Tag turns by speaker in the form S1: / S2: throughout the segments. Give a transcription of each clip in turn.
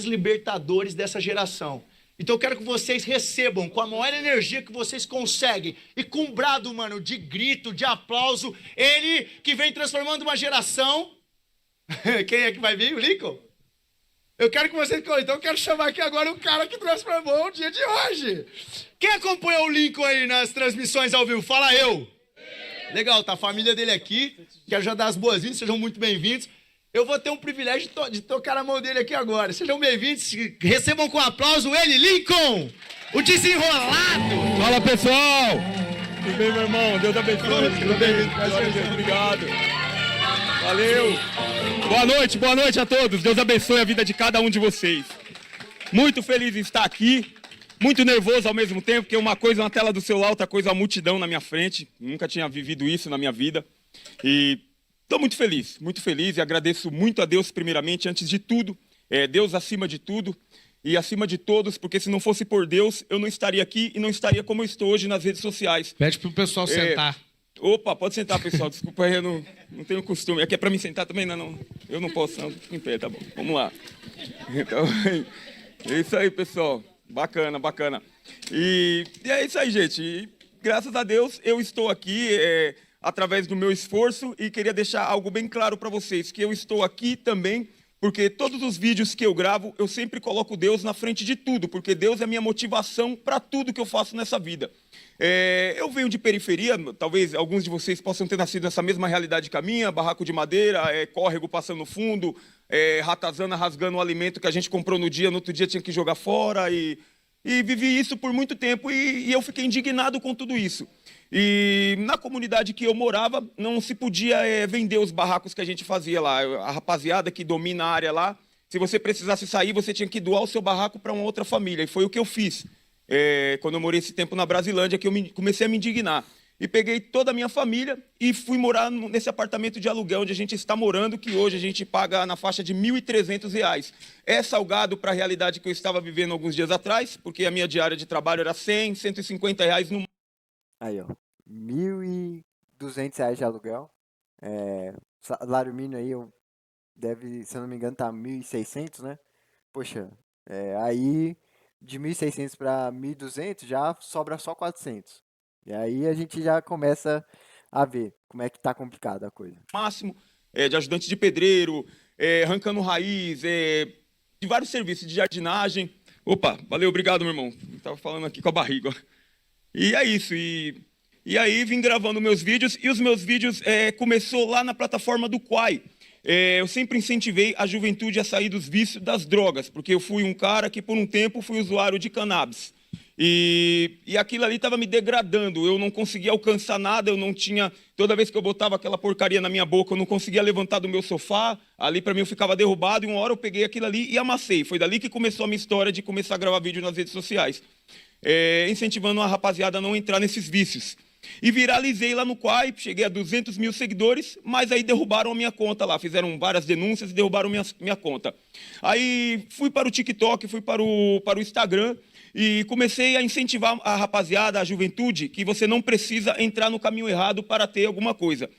S1: libertadores dessa geração. Então eu quero que vocês recebam com a maior energia que vocês conseguem e com um brado, mano, de grito, de aplauso, ele que vem transformando uma geração. Quem é que vai vir? O Lincoln? Eu quero que vocês... Então eu quero chamar aqui agora o cara que transformou o dia de hoje. Quem acompanhou o Lincoln aí nas transmissões ao vivo? Fala eu. Legal, tá a família dele aqui. Quero já dar as boas-vindas, sejam muito bem-vindos. Eu vou ter um privilégio de tocar na mão dele aqui agora. Sejam bem-vindos, recebam com aplauso ele, Lincoln, o desenrolado.
S2: Fala, pessoal! Tudo bem, meu irmão? Deus abençoe.
S1: Tudo bem,
S2: obrigado. Valeu. Boa noite a todos. Deus abençoe a vida de cada um de vocês. Muito feliz em estar aqui. Muito nervoso ao mesmo tempo, porque uma coisa é uma tela do celular, outra coisa é uma multidão na minha frente. Nunca tinha vivido isso na minha vida. E estou muito feliz e agradeço muito a Deus primeiramente, antes de tudo. Deus acima de tudo e acima de todos, porque se não fosse por Deus, eu não estaria aqui e não estaria como eu estou hoje nas redes sociais.
S3: Pede pro pessoal sentar.
S2: Opa, pode sentar, pessoal. Desculpa aí, eu não tenho costume. Aqui é para mim sentar também? Não. Eu não posso, não. Fico em pé, tá bom. Vamos lá. Então, é isso aí, pessoal. Bacana. E é isso aí, gente. E, graças a Deus, eu estou aqui através do meu esforço e queria deixar algo bem claro para vocês, que eu estou aqui também porque todos os vídeos que eu gravo, eu sempre coloco Deus na frente de tudo, porque Deus é a minha motivação para tudo que eu faço nessa vida. Eu venho de periferia, talvez alguns de vocês possam ter nascido nessa mesma realidade que a minha, barraco de madeira, córrego passando no fundo, ratazana rasgando o alimento que a gente comprou no outro dia tinha que jogar fora, e vivi isso por muito tempo, e eu fiquei indignado com tudo isso. E na comunidade que eu morava, não se podia vender os barracos que a gente fazia lá. A rapaziada que domina a área lá, se você precisasse sair, você tinha que doar o seu barraco para uma outra família. E foi o que eu fiz. Quando eu morei esse tempo na Brasilândia, que eu comecei a me indignar. E peguei toda a minha família e fui morar nesse apartamento de aluguel onde a gente está morando, que hoje a gente paga na faixa de R$ 1.300. É salgado para a realidade que eu estava vivendo alguns dias atrás, porque a minha diária de trabalho era R$ 100, R$ 150 no...
S4: Aí, ó, R$ 1.200 de aluguel. Salário mínimo aí, deve, se eu não me engano, tá 1.600, né? Poxa, aí de 1.600 para 1.200 já sobra só 400. E aí a gente já começa a ver como é que tá complicada a coisa.
S2: Máximo de ajudante de pedreiro, arrancando raiz, de vários serviços de jardinagem. Opa, valeu, obrigado, meu irmão. Estava falando aqui com a barriga, ó. E é isso, e aí vim gravando meus vídeos, e os meus vídeos começou lá na plataforma do Quai. Eu sempre incentivei a juventude a sair dos vícios das drogas, porque eu fui um cara que por um tempo fui usuário de cannabis. E aquilo ali estava me degradando, eu não conseguia alcançar nada, eu não tinha... Toda vez que eu botava aquela porcaria na minha boca, eu não conseguia levantar do meu sofá, ali para mim eu ficava derrubado, e uma hora eu peguei aquilo ali e amassei. Foi dali que começou a minha história de começar a gravar vídeo nas redes sociais. Incentivando a rapaziada a não entrar nesses vícios. E viralizei lá no Quai, cheguei a 200 mil seguidores, mas aí derrubaram a minha conta lá, fizeram várias denúncias e derrubaram minha conta. Aí fui para o TikTok, fui para o Instagram e comecei a incentivar a rapaziada, a juventude, que você não precisa entrar no caminho errado para ter alguma coisa.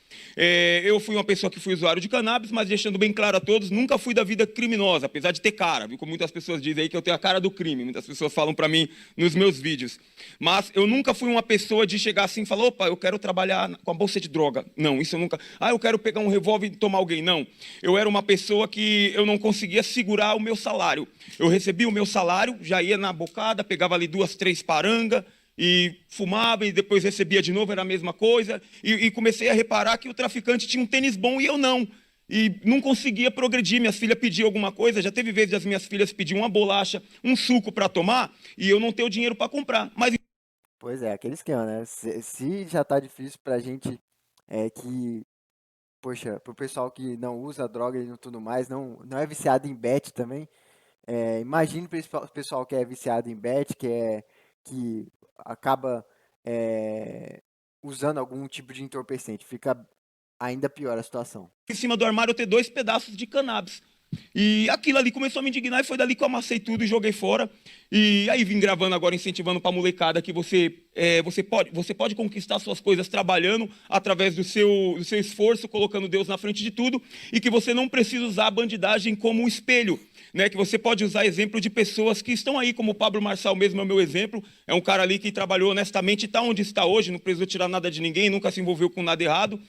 S2: Eu fui uma pessoa que fui usuário de cannabis, mas deixando bem claro a todos, nunca fui da vida criminosa, apesar de ter cara, viu? Como muitas pessoas dizem aí que eu tenho a cara do crime, muitas pessoas falam para mim nos meus vídeos. Mas eu nunca fui uma pessoa de chegar assim e falar, opa, eu quero trabalhar com a bolsa de droga. Não, isso eu nunca... eu quero pegar um revólver e tomar alguém. Não. Eu era uma pessoa que eu não conseguia segurar o meu salário. Eu recebia o meu salário, já ia na bocada, pegava ali 2, 3 parangas, e fumava e depois recebia de novo, era a mesma coisa, e comecei a reparar que o traficante tinha um tênis bom e eu não. E não conseguia progredir, minhas filhas pediam alguma coisa, já teve vezes as minhas filhas pediam uma bolacha, um suco para tomar, e eu não tenho dinheiro para comprar. Mas...
S4: Pois é, aquele esquema, né? Se já tá difícil pra gente, poxa, pro pessoal que não usa droga e tudo mais, não é viciado em bet também, imagine para esse pessoal que é viciado em bet, que acaba usando algum tipo de entorpecente, fica ainda pior a situação.
S2: Em cima do armário eu tenho 2 pedaços de cannabis. E aquilo ali começou a me indignar e foi dali que eu amassei tudo e joguei fora. E aí vim gravando agora, incentivando para a molecada que você pode conquistar suas coisas trabalhando através do seu esforço, colocando Deus na frente de tudo, e que você não precisa usar a bandidagem como um espelho. né, que você pode usar exemplo de pessoas que estão aí, como o Pablo Marçal mesmo é o meu exemplo, é um cara ali que trabalhou honestamente, está onde está hoje, não precisou tirar nada de ninguém, nunca se envolveu com nada errado,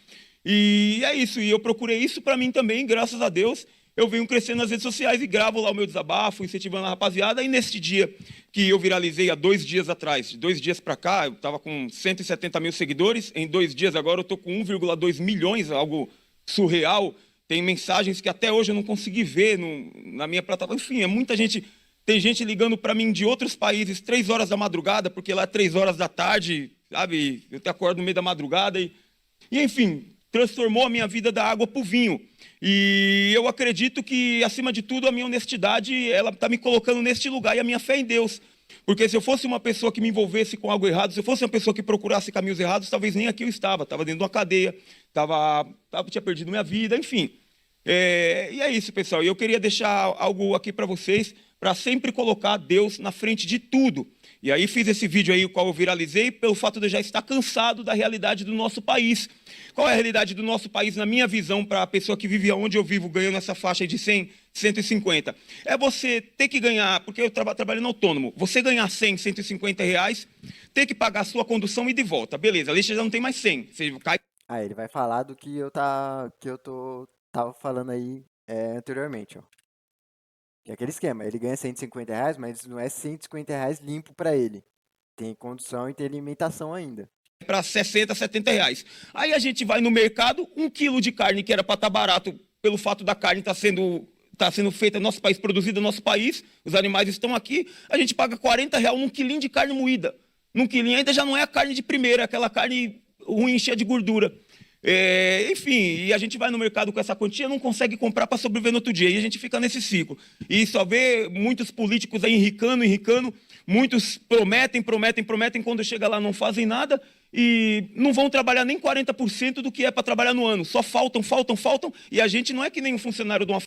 S2: e é isso, e eu procurei isso para mim também, graças a Deus. Eu venho crescendo nas redes sociais e gravo lá o meu desabafo, incentivando a rapaziada. E nesse dia que eu viralizei há 2 dias atrás, de 2 dias para cá, eu estava com 170 mil seguidores. Em 2 dias agora eu estou com 1,2 milhões, algo surreal. Tem mensagens que até hoje eu não consegui ver na minha plataforma. Enfim, é muita gente. Tem gente ligando para mim de outros países 3 horas da madrugada, porque lá é 3 horas da tarde, sabe? Eu te acordo no meio da madrugada e enfim, transformou a minha vida da água para o vinho. E eu acredito que, acima de tudo, a minha honestidade, ela está me colocando neste lugar, e a minha fé em Deus. Porque se eu fosse uma pessoa que me envolvesse com algo errado, se eu fosse uma pessoa que procurasse caminhos errados, talvez nem aqui eu estava dentro de uma cadeia, tinha perdido minha vida, enfim. E é isso, pessoal. E eu queria deixar algo aqui para vocês, para sempre colocar Deus na frente de tudo. E aí fiz esse vídeo aí, o qual eu viralizei, pelo fato de eu já estar cansado da realidade do nosso país. Qual é a realidade do nosso país, na minha visão, para a pessoa que vive onde eu vivo, ganhando essa faixa de 100, 150? É você ter que ganhar, porque eu trabalho no autônomo, você ganhar 100, 150 reais, ter que pagar a sua condução e de volta. Beleza, ali você já não tem mais 100. Você cai.
S4: Aí ele vai falar do que tava falando aí anteriormente, ó. Que é aquele esquema, ele ganha 150 reais, mas não é 150 reais limpo para ele. Tem condução e tem alimentação ainda.
S2: Para 60, 70 reais. Aí a gente vai no mercado, 1 quilo de carne que era para estar barato, pelo fato da carne estar sendo feita no nosso país, produzida no nosso país, os animais estão aqui, a gente paga 40 reais num quilinho de carne moída. Num quilinho ainda já não é a carne de primeira, é aquela carne ruim, cheia de gordura. Enfim, e a gente vai no mercado com essa quantia, não consegue comprar para sobreviver no outro dia, e a gente fica nesse ciclo. E só vê muitos políticos aí enricando, muitos prometem, quando chega lá não fazem nada, e não vão trabalhar nem 40% do que é para trabalhar no ano. Só faltam, e a gente não é que nem um funcionário de uma...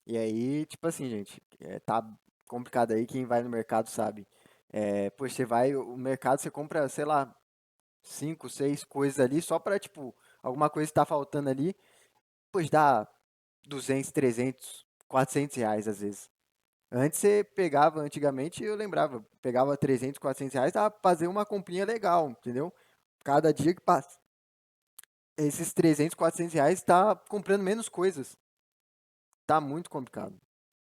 S4: E aí, tipo assim, gente, tá complicado aí, quem vai no mercado sabe. Pois você vai, o mercado você compra, sei lá, 5, 6 coisas ali, só pra, tipo, alguma coisa que tá faltando ali, pois dá 200, 300, 400 reais às vezes. Antigamente eu lembrava, pegava 300, 400 reais, dava pra fazer uma comprinha legal, entendeu? Cada dia que passa, esses 300, 400 reais tá comprando menos coisas. Tá muito complicado.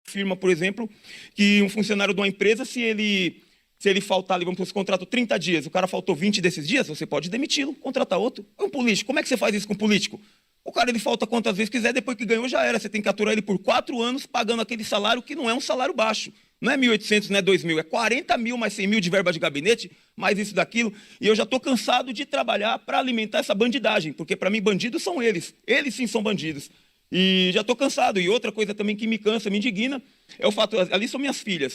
S2: Firma, por exemplo, que um funcionário de uma empresa, se ele faltar ali, vamos para esse contrato 30 dias, o cara faltou 20 desses dias, você pode demiti-lo, contratar outro. É um político. Como é que você faz isso com um político? O cara ele falta quantas vezes quiser, depois que ganhou já era. Você tem que aturar ele por 4 anos pagando aquele salário que não é um salário baixo. Não é 1.800, não é 2.000, é 40 mil mais 100 mil de verba de gabinete, mais isso daquilo. E eu já estou cansado de trabalhar para alimentar essa bandidagem, porque para mim bandidos são eles. Eles sim são bandidos. E já estou cansado. E outra coisa também que me cansa, me indigna, é o fato, ali são minhas filhas.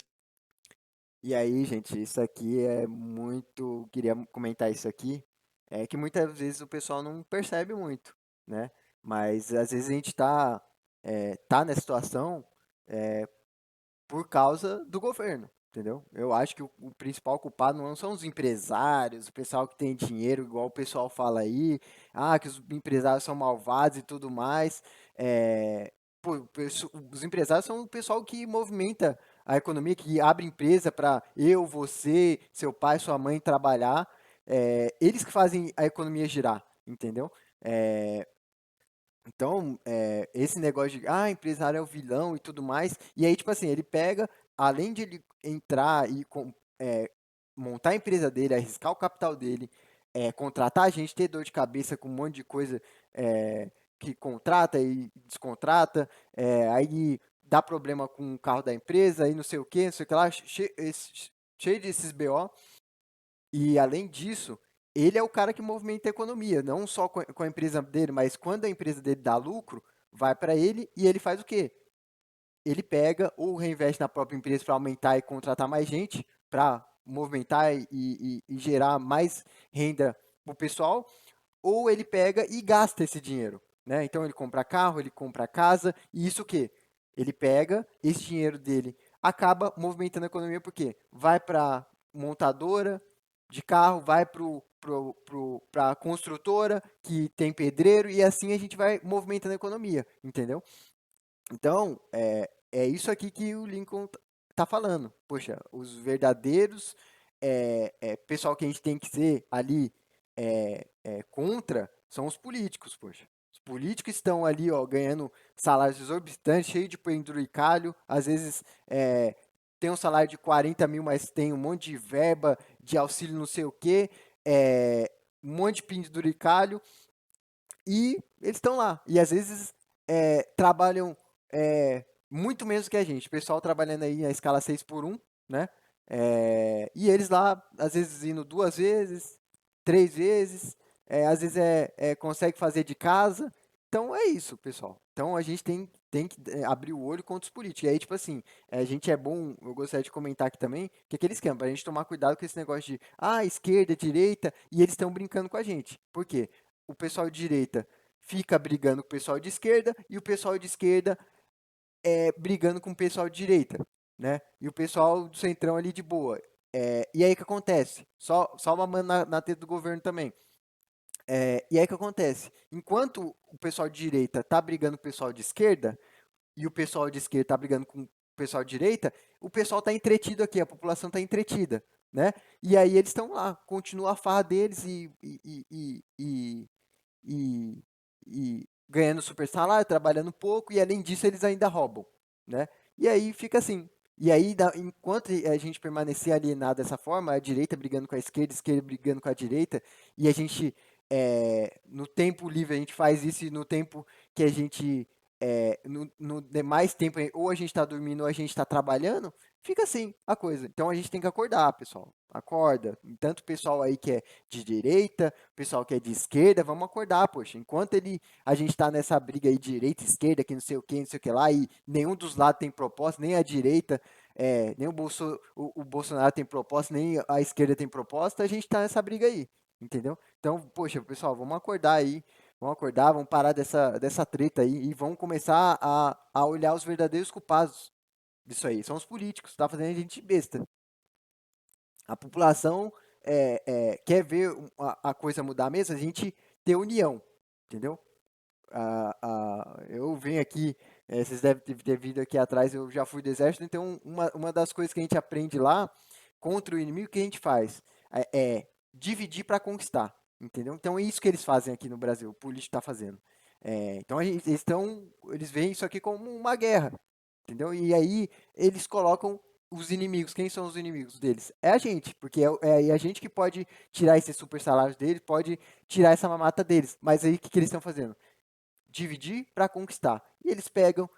S4: E aí, gente, isso aqui é muito. Queria comentar isso aqui. É que muitas vezes o pessoal não percebe muito, né? Mas às vezes a gente tá nessa situação por causa do governo, entendeu? Eu acho que o principal culpado não são os empresários, o pessoal que tem dinheiro, igual o pessoal fala aí, que os empresários são malvados e tudo mais. Pô, os empresários são o pessoal que movimenta a economia, que abre empresa para eu, você, seu pai, sua mãe trabalhar. Eles que fazem a economia girar, entendeu? Então, esse negócio de, empresário é o vilão e tudo mais, e aí, tipo assim, ele pega, além de ele entrar e montar a empresa dele, arriscar o capital dele, contratar a gente, ter dor de cabeça com um monte de coisa que contrata e descontrata, aí dá problema com o carro da empresa, aí não sei o que, não sei o que lá, cheio desses BO, e além disso, ele é o cara que movimenta a economia, não só com a empresa dele, mas quando a empresa dele dá lucro, vai para ele e ele faz o quê? Ele pega ou reinveste na própria empresa para aumentar e contratar mais gente, para movimentar e gerar mais renda para o pessoal, ou ele pega e gasta esse dinheiro, né? Então ele compra carro, ele compra casa, e isso o quê? Ele pega esse dinheiro dele, acaba movimentando a economia, porque vai para montadora de carro, vai para a construtora que tem pedreiro, e assim a gente vai movimentando a economia, entendeu? Então, é isso aqui que o Lincoln tá falando. Poxa, os verdadeiros pessoal que a gente tem que ser ali contra são os políticos, poxa. Os políticos estão ali, ó, ganhando salários exorbitantes, cheio de penduricalho, às vezes tem um salário de 40 mil, mas tem um monte de verba, de auxílio não sei o quê, um monte de penduricalho, e eles estão lá. E às vezes trabalham muito menos que a gente. O pessoal trabalhando aí na escala 6 por 1, né? E eles lá, às vezes indo 2 vezes, 3 vezes, às vezes consegue fazer de casa. Então é isso, pessoal. Então a gente tem que abrir o olho contra os políticos. E aí, tipo assim, a gente é bom, eu gostaria de comentar aqui também, que aquele esquema, pra gente tomar cuidado com esse negócio de, esquerda, direita, e eles estão brincando com a gente. Por quê? O pessoal de direita fica brigando com o pessoal de esquerda, e o pessoal de esquerda brigando com o pessoal de direita, né? E o pessoal do centrão ali de boa. E aí o que acontece? Só uma mão na teta do governo também. E aí o que acontece? Enquanto o pessoal de direita tá brigando com o pessoal de esquerda, e o pessoal de esquerda tá brigando com o pessoal de direita, o pessoal tá entretido aqui, a população tá entretida, né? E aí eles estão lá, continua a farra deles e ganhando super salário, trabalhando pouco, e além disso eles ainda roubam, né? E aí fica assim. E aí, enquanto a gente permanecer alienado dessa forma, a direita brigando com a esquerda brigando com a direita, e a gente, no tempo livre, a gente faz isso, e no tempo que a gente, no demais tempo, ou a gente está dormindo ou a gente está trabalhando, fica assim a coisa. Então a gente tem que acordar, pessoal. Acorda. Tanto o pessoal aí que é de direita, o pessoal que é de esquerda, vamos acordar, poxa. Enquanto a gente está nessa briga aí, direita, esquerda, que não sei o que, não sei o que lá, e nenhum dos lados tem proposta, nem a direita, nem o Bolsonaro tem proposta, nem a esquerda tem proposta, a gente está nessa briga aí, entendeu? Então, poxa, pessoal, vamos acordar aí. Vamos acordar, vamos parar dessa treta aí e vamos começar a olhar os verdadeiros culpados disso aí. São os políticos, tá fazendo a gente besta. A população quer ver a coisa mudar mesmo, a gente ter união, entendeu? Eu venho aqui, vocês devem ter vindo aqui atrás, eu já fui do exército, então uma das coisas que a gente aprende lá contra o inimigo, que a gente faz dividir para conquistar, entendeu? Então é isso que eles fazem aqui no Brasil, o político está fazendo. Então eles veem isso aqui como uma guerra, entendeu? E aí eles colocam os inimigos. Quem são os inimigos deles? É a gente, porque é a gente que pode tirar esses super salários deles, pode tirar essa mamata deles. Mas aí o que eles estão fazendo? Dividir para conquistar. E eles pegam,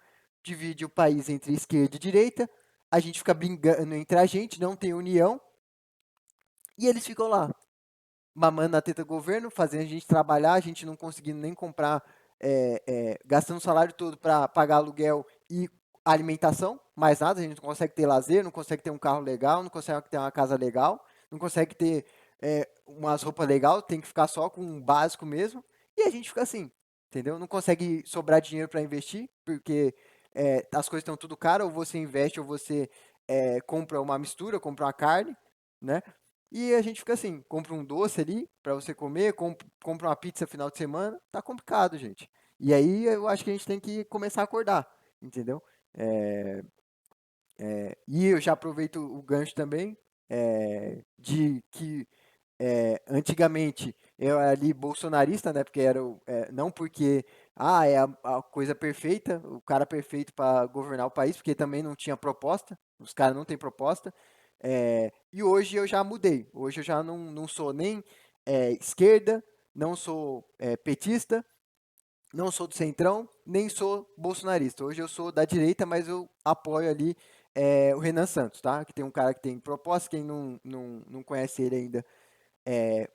S4: dividem o país entre esquerda e direita, a gente fica brigando entre a gente, não tem união, e eles ficam lá, mamando na teta do governo, fazendo a gente trabalhar, a gente não conseguindo nem comprar, gastando o salário todo para pagar aluguel e alimentação, mais nada, a gente não consegue ter lazer, não consegue ter um carro legal, não consegue ter uma casa legal, não consegue ter umas roupas legais, tem que ficar só com um básico mesmo, e a gente fica assim, entendeu? Não consegue sobrar dinheiro para investir, porque as coisas estão tudo caro, ou você investe, ou você compra uma mistura, compra uma carne, né? E a gente fica assim, compra um doce ali para você comer, compra uma pizza final de semana, tá complicado, gente. E aí eu acho que a gente tem que começar a acordar, entendeu? É, e eu já aproveito o gancho também de que antigamente eu era ali bolsonarista, né? Porque não porque é a coisa perfeita, o cara perfeito para governar o país, porque também não tinha proposta, os caras não têm proposta. E hoje eu já mudei. Hoje eu já não sou nem esquerda, não sou petista, não sou do centrão, nem sou bolsonarista. Hoje eu sou da direita, mas eu apoio ali o Renan Santos, tá? Que tem um cara que tem proposta, quem não conhece ele ainda,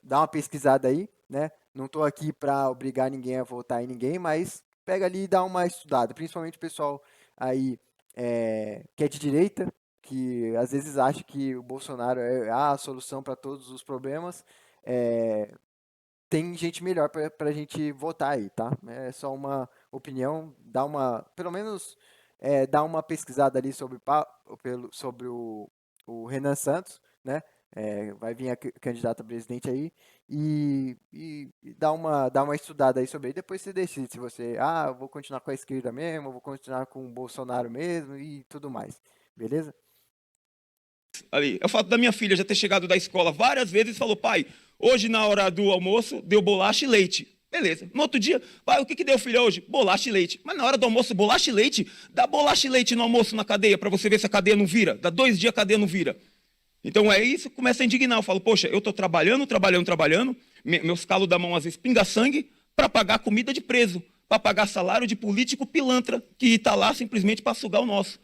S4: dá uma pesquisada aí, né? Não estou aqui para obrigar ninguém a votar em ninguém, mas pega ali e dá uma estudada, principalmente o pessoal aí que é de direita, que às vezes acha que o Bolsonaro é a solução para todos os problemas. Tem gente melhor para a gente votar aí, tá? É só uma opinião, pelo menos dá uma pesquisada ali sobre o Renan Santos, né? vai vir a candidata a presidente aí e dá uma estudada aí sobre aí, depois você decide se você, eu vou continuar com a esquerda mesmo, eu vou continuar com o Bolsonaro mesmo e tudo mais, beleza?
S2: Ali. É o fato da minha filha já ter chegado da escola várias vezes e falou, pai, hoje na hora do almoço deu bolacha e leite. Beleza. No outro dia, pai, o que deu, filha, hoje? Bolacha e leite. Mas na hora do almoço, bolacha e leite? Dá bolacha e leite no almoço na cadeia para você ver se a cadeia não vira. Dá 2 dias a cadeia não vira. Então é isso, começa a indignar. Eu falo, poxa, eu estou trabalhando, meus calos da mão às vezes pinga sangue para pagar comida de preso, para pagar salário de político pilantra que está lá simplesmente para sugar o nosso.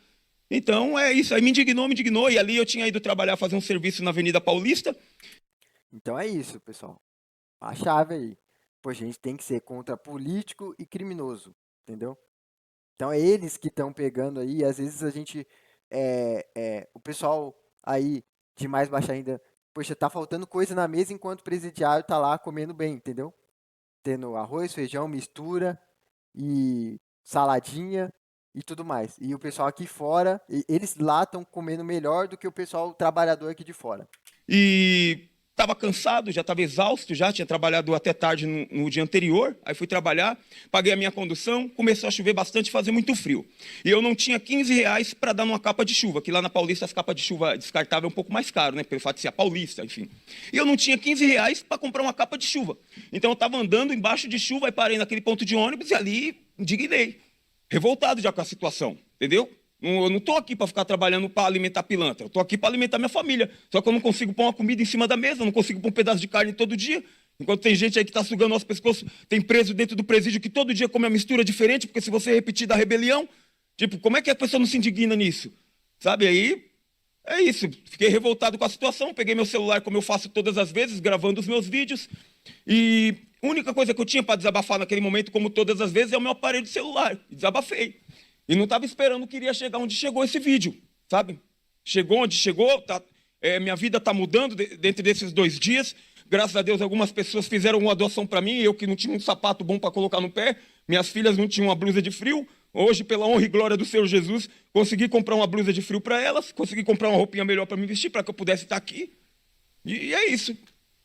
S2: Então é isso, aí me indignou, e ali eu tinha ido trabalhar, fazer um serviço na Avenida Paulista.
S4: Então é isso, pessoal. A chave aí. Pô, a gente tem que ser contra político e criminoso, entendeu? Então é eles que estão pegando aí, às vezes a gente, o pessoal aí de mais baixa ainda, poxa, tá faltando coisa na mesa enquanto o presidiário tá lá comendo bem, entendeu? Tendo arroz, feijão, mistura e saladinha e tudo mais. E o pessoal aqui fora, eles lá estão comendo melhor do que o pessoal o trabalhador aqui de fora.
S2: E estava cansado, já estava exausto, já tinha trabalhado até tarde no dia anterior. Aí fui trabalhar, paguei a minha condução, começou a chover bastante, fazer muito frio. E eu não tinha 15 reais para dar numa capa de chuva, que lá na Paulista as capas de chuva descartável é um pouco mais caro, né? Pelo fato de ser a Paulista, enfim. E eu não tinha 15 reais para comprar uma capa de chuva. Então eu estava andando embaixo de chuva e parei naquele ponto de ônibus e ali indignei. Revoltado já com a situação, entendeu? Eu não estou aqui para ficar trabalhando para alimentar pilantra. Eu estou aqui para alimentar minha família. Só que eu não consigo pôr uma comida em cima da mesa, eu não consigo pôr um pedaço de carne todo dia. Enquanto tem gente aí que está sugando nosso pescoço, tem preso dentro do presídio que todo dia come uma mistura diferente, porque se você repetir da rebelião, tipo, como é que a pessoa não se indigna nisso? Sabe, aí é isso. Fiquei revoltado com a situação, peguei meu celular, como eu faço todas as vezes, gravando os meus vídeos. E a única coisa que eu tinha para desabafar naquele momento, como todas as vezes, é o meu aparelho de celular. E desabafei. E não estava esperando que iria chegar onde chegou esse vídeo, sabe? Chegou onde chegou, minha vida está mudando dentro desses 2 dias. Graças a Deus, algumas pessoas fizeram uma doação para mim, eu que não tinha um sapato bom para colocar no pé, minhas filhas não tinham uma blusa de frio. Hoje, pela honra e glória do Senhor Jesus, consegui comprar uma blusa de frio para elas, consegui comprar uma roupinha melhor para me vestir, para que eu pudesse estar aqui. E é isso.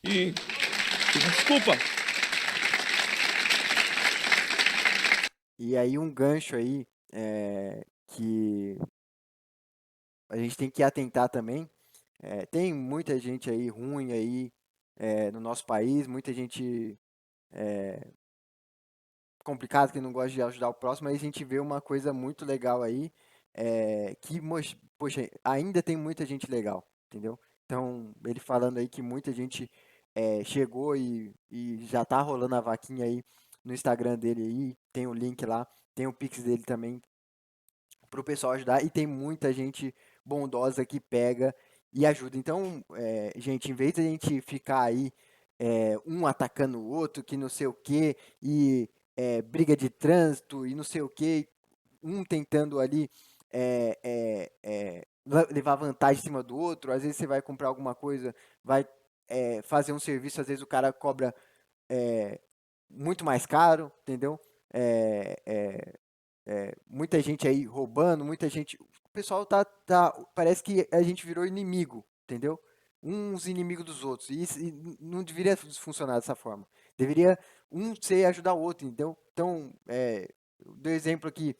S2: Desculpa.
S4: E aí um gancho aí que a gente tem que atentar também. Tem muita gente aí ruim aí no nosso país, muita gente complicada que não gosta de ajudar o próximo, mas a gente vê uma coisa muito legal aí, que, poxa, ainda tem muita gente legal, entendeu? Então, ele falando aí que muita gente chegou e já tá rolando a vaquinha aí no Instagram dele aí, tem o link lá, tem o Pix dele também, para o pessoal ajudar, e tem muita gente bondosa que pega e ajuda. Então, gente, em vez de a gente ficar aí um atacando o outro, que não sei o quê, e briga de trânsito e não sei o quê, um tentando ali levar vantagem em cima do outro, às vezes você vai comprar alguma coisa, vai fazer um serviço, às vezes o cara cobra muito mais caro, entendeu? Muita gente aí roubando, muita gente. O pessoal parece que a gente virou inimigo, entendeu? Uns inimigos dos outros. E isso não deveria funcionar dessa forma. Deveria um ser ajudar o outro, entendeu? Então, eu dou exemplo aqui.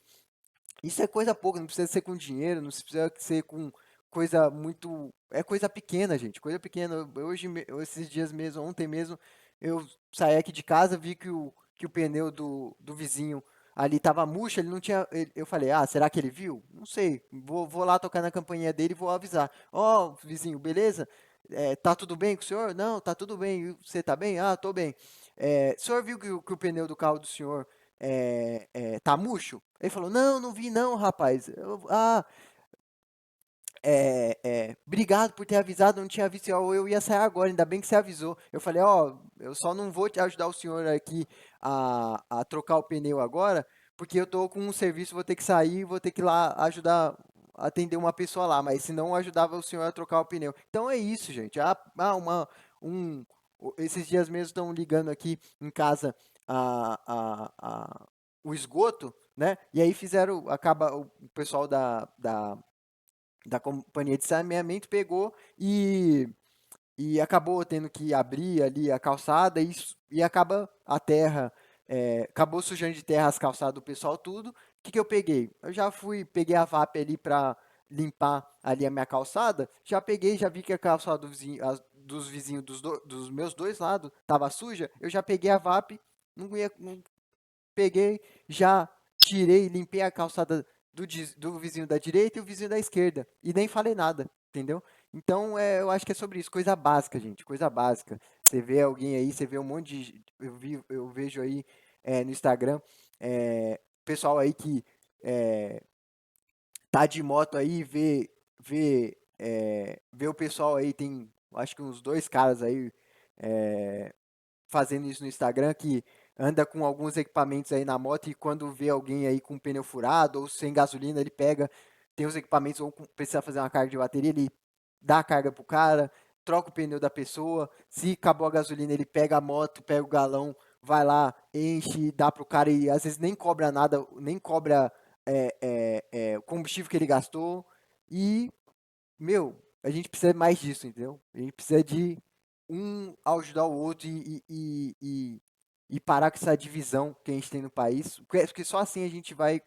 S4: Isso é coisa pouca, não precisa ser com dinheiro, não precisa ser com coisa muito. É coisa pequena, gente. Coisa pequena. Hoje, esses dias mesmo, ontem mesmo, eu saí aqui de casa, vi que o pneu do vizinho ali tava murcho, ele não tinha. Eu falei, será que ele viu? Não sei. Vou lá tocar na campainha dele e vou avisar. Ó, vizinho, beleza? Tá tudo bem com o senhor? Não, tá tudo bem. E você tá bem? Tô bem. O senhor viu que o pneu do carro do senhor tá murcho? Ele falou, não vi não, rapaz. Obrigado por ter avisado, não tinha visto, eu ia sair agora, ainda bem que você avisou. Eu falei, eu só não vou te ajudar o senhor aqui a trocar o pneu agora, porque eu tô com um serviço, vou ter que sair, vou ter que ir lá ajudar, atender uma pessoa lá, mas se não ajudava o senhor a trocar o pneu. Então é isso, gente. Esses dias mesmo estão ligando aqui em casa o esgoto, né? E aí acaba o pessoal da companhia de saneamento pegou e acabou tendo que abrir ali a calçada e acaba a terra, acabou sujando de terra as calçadas do pessoal tudo. O que que eu peguei? Eu já peguei a VAP ali para limpar ali a minha calçada, já peguei, já vi que a calçada do vizinho, dos vizinhos dos meus dois lados tava suja, eu já peguei a VAP, não peguei, já tirei, limpei a calçada do vizinho da direita e o vizinho da esquerda. E nem falei nada, entendeu? Então, eu acho que é sobre isso, coisa básica, gente, coisa básica. Você vê alguém aí, você vê um monte de. Eu vejo aí no Instagram, pessoal aí que tá de moto aí, vê o pessoal aí, tem acho que uns dois caras aí fazendo isso no Instagram, que anda com alguns equipamentos aí na moto e quando vê alguém aí com pneu furado ou sem gasolina, ele pega, tem os equipamentos ou precisa fazer uma carga de bateria, ele dá a carga pro cara, troca o pneu da pessoa, se acabou a gasolina, ele pega a moto, pega o galão, vai lá, enche, dá pro cara e às vezes nem cobra nada, nem cobra o combustível que ele gastou e, meu, a gente precisa mais disso, entendeu? A gente precisa de um ajudar o outro e parar com essa divisão que a gente tem no país, porque só assim a gente vai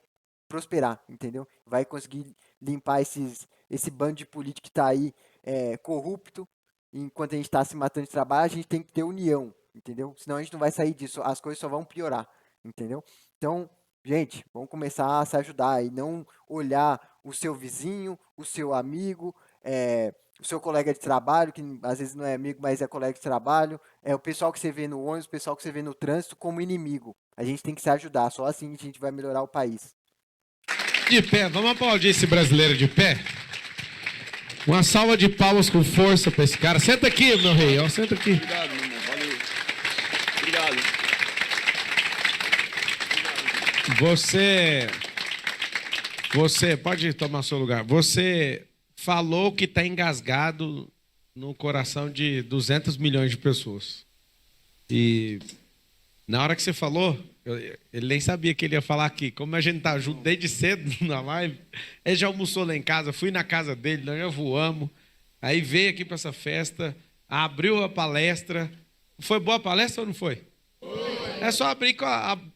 S4: prosperar, entendeu? Vai conseguir limpar esse bando de político que está aí corrupto, enquanto a gente está se matando de trabalho, a gente tem que ter união, entendeu? Senão a gente não vai sair disso, as coisas só vão piorar, entendeu? Então, gente, vamos começar a se ajudar e não olhar o seu vizinho, o seu amigo, o seu colega de trabalho, que às vezes não é amigo, mas é colega de trabalho, o pessoal que você vê no ônibus, o pessoal que você vê no trânsito como inimigo. A gente tem que se ajudar, só assim a gente vai melhorar o país.
S3: De pé, vamos aplaudir esse brasileiro de pé? Uma salva de palmas com força para esse cara. Senta aqui, meu rei, ó, senta aqui.
S2: Obrigado, meu irmão. Valeu. Obrigado.
S3: Você pode tomar seu lugar. Você falou que está engasgado no coração de 200 milhões de pessoas. E na hora que você falou, ele nem sabia que ele ia falar aqui. Como a gente tá junto desde cedo na live, ele já almoçou lá em casa, fui na casa dele, nós já voamos. Aí veio aqui para essa festa, abriu a palestra. Foi boa a palestra ou não foi? É só abrir com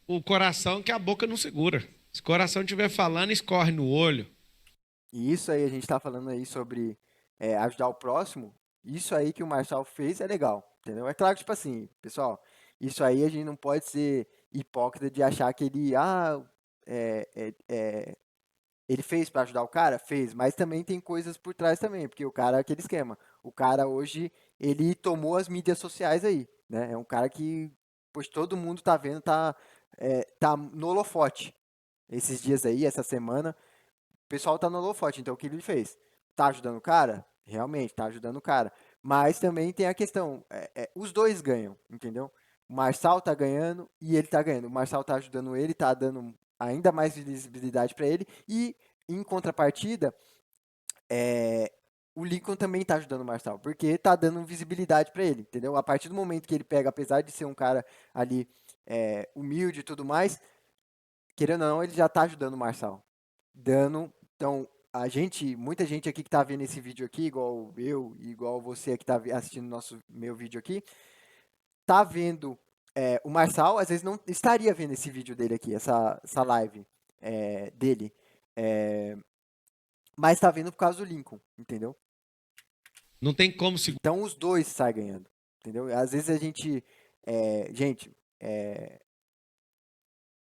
S3: o coração que a boca não segura. Se o coração estiver falando, escorre no olho.
S4: E isso aí, a gente está falando aí sobre ajudar o próximo. Isso aí que o Marçal fez é legal, entendeu? É claro que, tipo assim, pessoal, isso aí a gente não pode ser hipócrita de achar que ele fez para ajudar o cara? Fez, mas também tem coisas por trás também, porque o cara é aquele esquema. O cara hoje, ele tomou as mídias sociais aí, né? É um cara que, pois todo mundo tá vendo, tá no holofote. Esses dias aí, essa semana, o pessoal tá no holofote, então o que ele fez? Tá ajudando o cara? Realmente, tá ajudando o cara. Mas também tem a questão, os dois ganham, entendeu? O Marçal tá ganhando e ele tá ganhando. O Marçal tá ajudando ele, tá dando ainda mais visibilidade para ele. E, em contrapartida, o Lincoln também tá ajudando o Marçal, porque tá dando visibilidade para ele, entendeu? A partir do momento que ele pega, apesar de ser um cara ali humilde e tudo mais, querendo ou não, ele já tá ajudando o Marçal. Então, muita gente aqui que tá vendo esse vídeo aqui, igual eu, igual você que tá assistindo meu vídeo aqui, tá vendo o Marçal, às vezes não estaria vendo esse vídeo dele aqui, essa live dele, mas tá vendo por causa do Lincoln, entendeu?
S3: Não tem como se...
S4: Então os dois saem ganhando, entendeu? Às vezes a gente,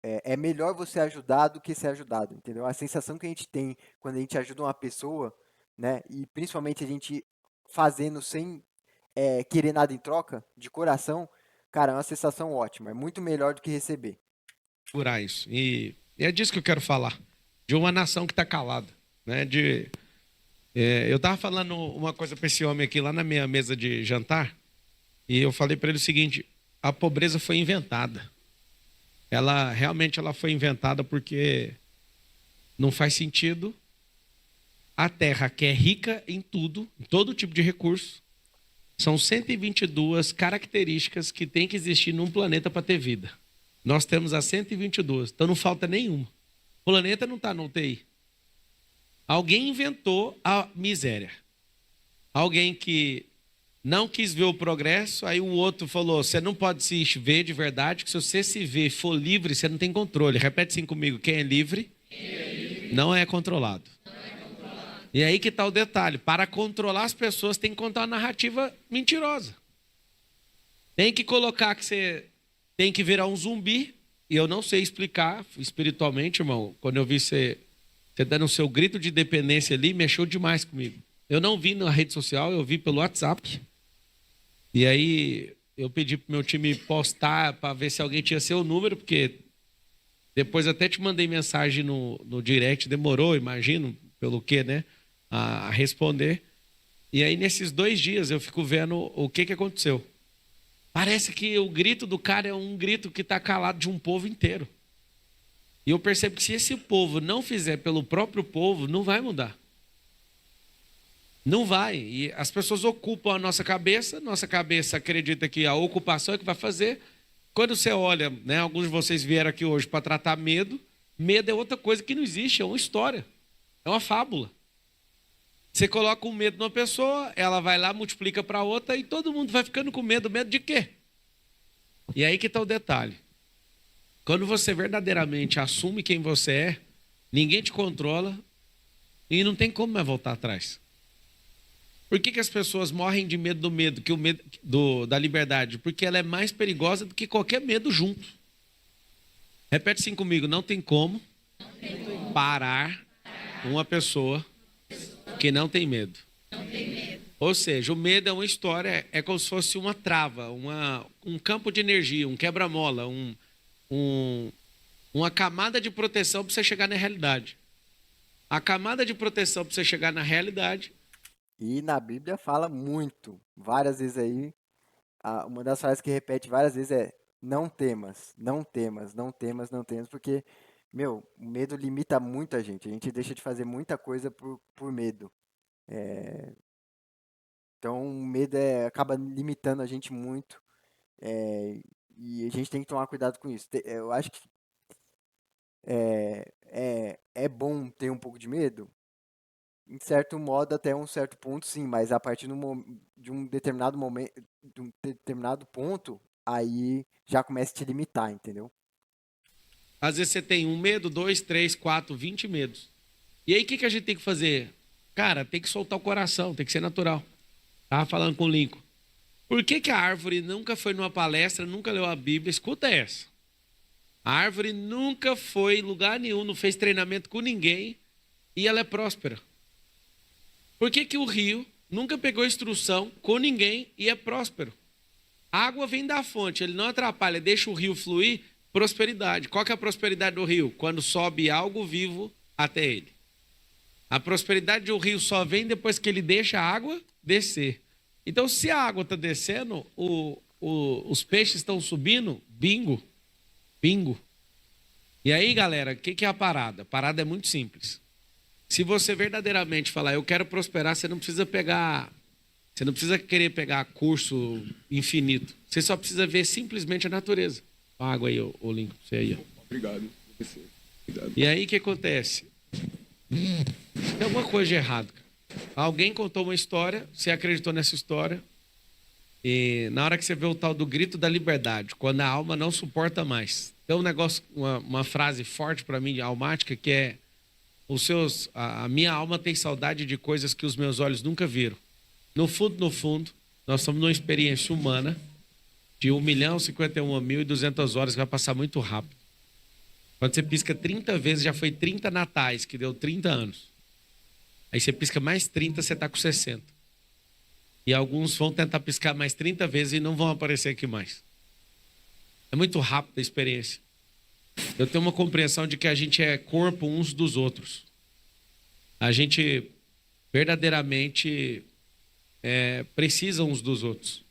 S4: é melhor você ajudar do que ser ajudado, entendeu? A sensação que a gente tem quando a gente ajuda uma pessoa, né? E principalmente a gente fazendo sem querer nada em troca, de coração, cara, é uma sensação ótima. É muito melhor do que receber.
S3: Furar isso. E é disso que eu quero falar. De uma nação que está calada, né? Eu estava falando uma coisa para esse homem aqui lá na minha mesa de jantar, e eu falei para ele o seguinte: a pobreza foi inventada. Ela realmente foi inventada porque não faz sentido a terra, que é rica em tudo, em todo tipo de recurso. São 122 características que tem que existir num planeta para ter vida. Nós temos as 122, então não falta nenhuma. O planeta não está no UTI. Alguém inventou a miséria. Alguém que não quis ver o progresso, aí o outro falou, você não pode se ver de verdade, que se você se ver e for livre, você não tem controle. Repete assim comigo, quem é livre, não é controlado. E aí que está o detalhe, para controlar as pessoas tem que contar uma narrativa mentirosa. Tem que colocar que você tem que virar um zumbi, e eu não sei explicar espiritualmente, irmão, quando eu vi você dando o seu grito de dependência ali, mexeu demais comigo. Eu não vi na rede social, eu vi pelo WhatsApp. E aí eu pedi pro meu time postar para ver se alguém tinha seu número, porque depois até te mandei mensagem no direct, demorou, imagino, pelo quê, né? A responder. E aí nesses 2 dias eu fico vendo o que aconteceu. Parece que o grito do cara é um grito que está calado de um povo inteiro. E eu percebo que se esse povo não fizer pelo próprio povo, não vai mudar. Não vai. E as pessoas ocupam a nossa cabeça acredita que a ocupação é que vai fazer. Quando você olha, né, alguns de vocês vieram aqui hoje para tratar medo. Medo é outra coisa que não existe, é uma história. É uma fábula. Você coloca um medo numa pessoa, ela vai lá, multiplica para outra e todo mundo vai ficando com medo. Medo de quê? E aí que está o detalhe. Quando você verdadeiramente assume quem você é, ninguém te controla e não tem como mais voltar atrás. Por que as pessoas morrem de medo do medo, que o medo da liberdade? Porque ela é mais perigosa do que qualquer medo junto. Repete assim comigo, não tem como parar uma pessoa que não tem medo. Ou seja, o medo é uma história, é como se fosse uma trava, um campo de energia, um quebra-mola, uma camada de proteção para você chegar na realidade. A camada de proteção para você chegar na realidade.
S4: E na Bíblia fala muito, várias vezes aí, uma das frases que repete várias vezes é não temas, não temas, não temas, não temas, porque, meu, o medo limita muito a gente deixa de fazer muita coisa por medo. Então o medo acaba limitando a gente muito, e a gente tem que tomar cuidado com isso. Eu acho que é bom ter um pouco de medo, em certo modo, até um certo ponto, sim, mas a partir de um determinado momento, de um determinado ponto, aí já começa a te limitar, entendeu?
S3: Às vezes você tem um medo, 2, 3, 4, 20 medos. E aí o que a gente tem que fazer? Cara, tem que soltar o coração, tem que ser natural. Tava falando com o Lincoln. Por que a árvore nunca foi numa palestra, nunca leu a Bíblia? Escuta essa. A árvore nunca foi em lugar nenhum, não fez treinamento com ninguém e ela é próspera. Por que o rio nunca pegou instrução com ninguém e é próspero? A água vem da fonte, ele não atrapalha, deixa o rio fluir, prosperidade. Qual que é a prosperidade do rio? Quando sobe algo vivo até ele. A prosperidade do rio só vem depois que ele deixa a água descer. Então, se a água está descendo, os peixes estão subindo, bingo, bingo. E aí, galera, o que é a parada? A parada é muito simples. Se você verdadeiramente falar, eu quero prosperar, você não precisa querer pegar curso infinito. Você só precisa ver simplesmente a natureza. A água aí, o Lincoln, você aí.
S2: Obrigado. Obrigado.
S3: E aí, o que acontece? Tem alguma coisa de errado. Alguém contou uma história, você acreditou nessa história, e na hora que você vê o tal do grito da liberdade, quando a alma não suporta mais. Tem um negócio, uma frase forte para mim, almática, que é a minha alma tem saudade de coisas que os meus olhos nunca viram. No fundo, nós estamos numa experiência humana de 1.051.200 horas que vai passar muito rápido. Quando você pisca 30 vezes, já foi 30 natais, que deu 30 anos. Aí você pisca mais 30, você está com 60. E alguns vão tentar piscar mais 30 vezes e não vão aparecer aqui mais. É muito rápido a experiência. Eu tenho uma compreensão de que a gente é corpo uns dos outros. A gente verdadeiramente precisa uns dos outros.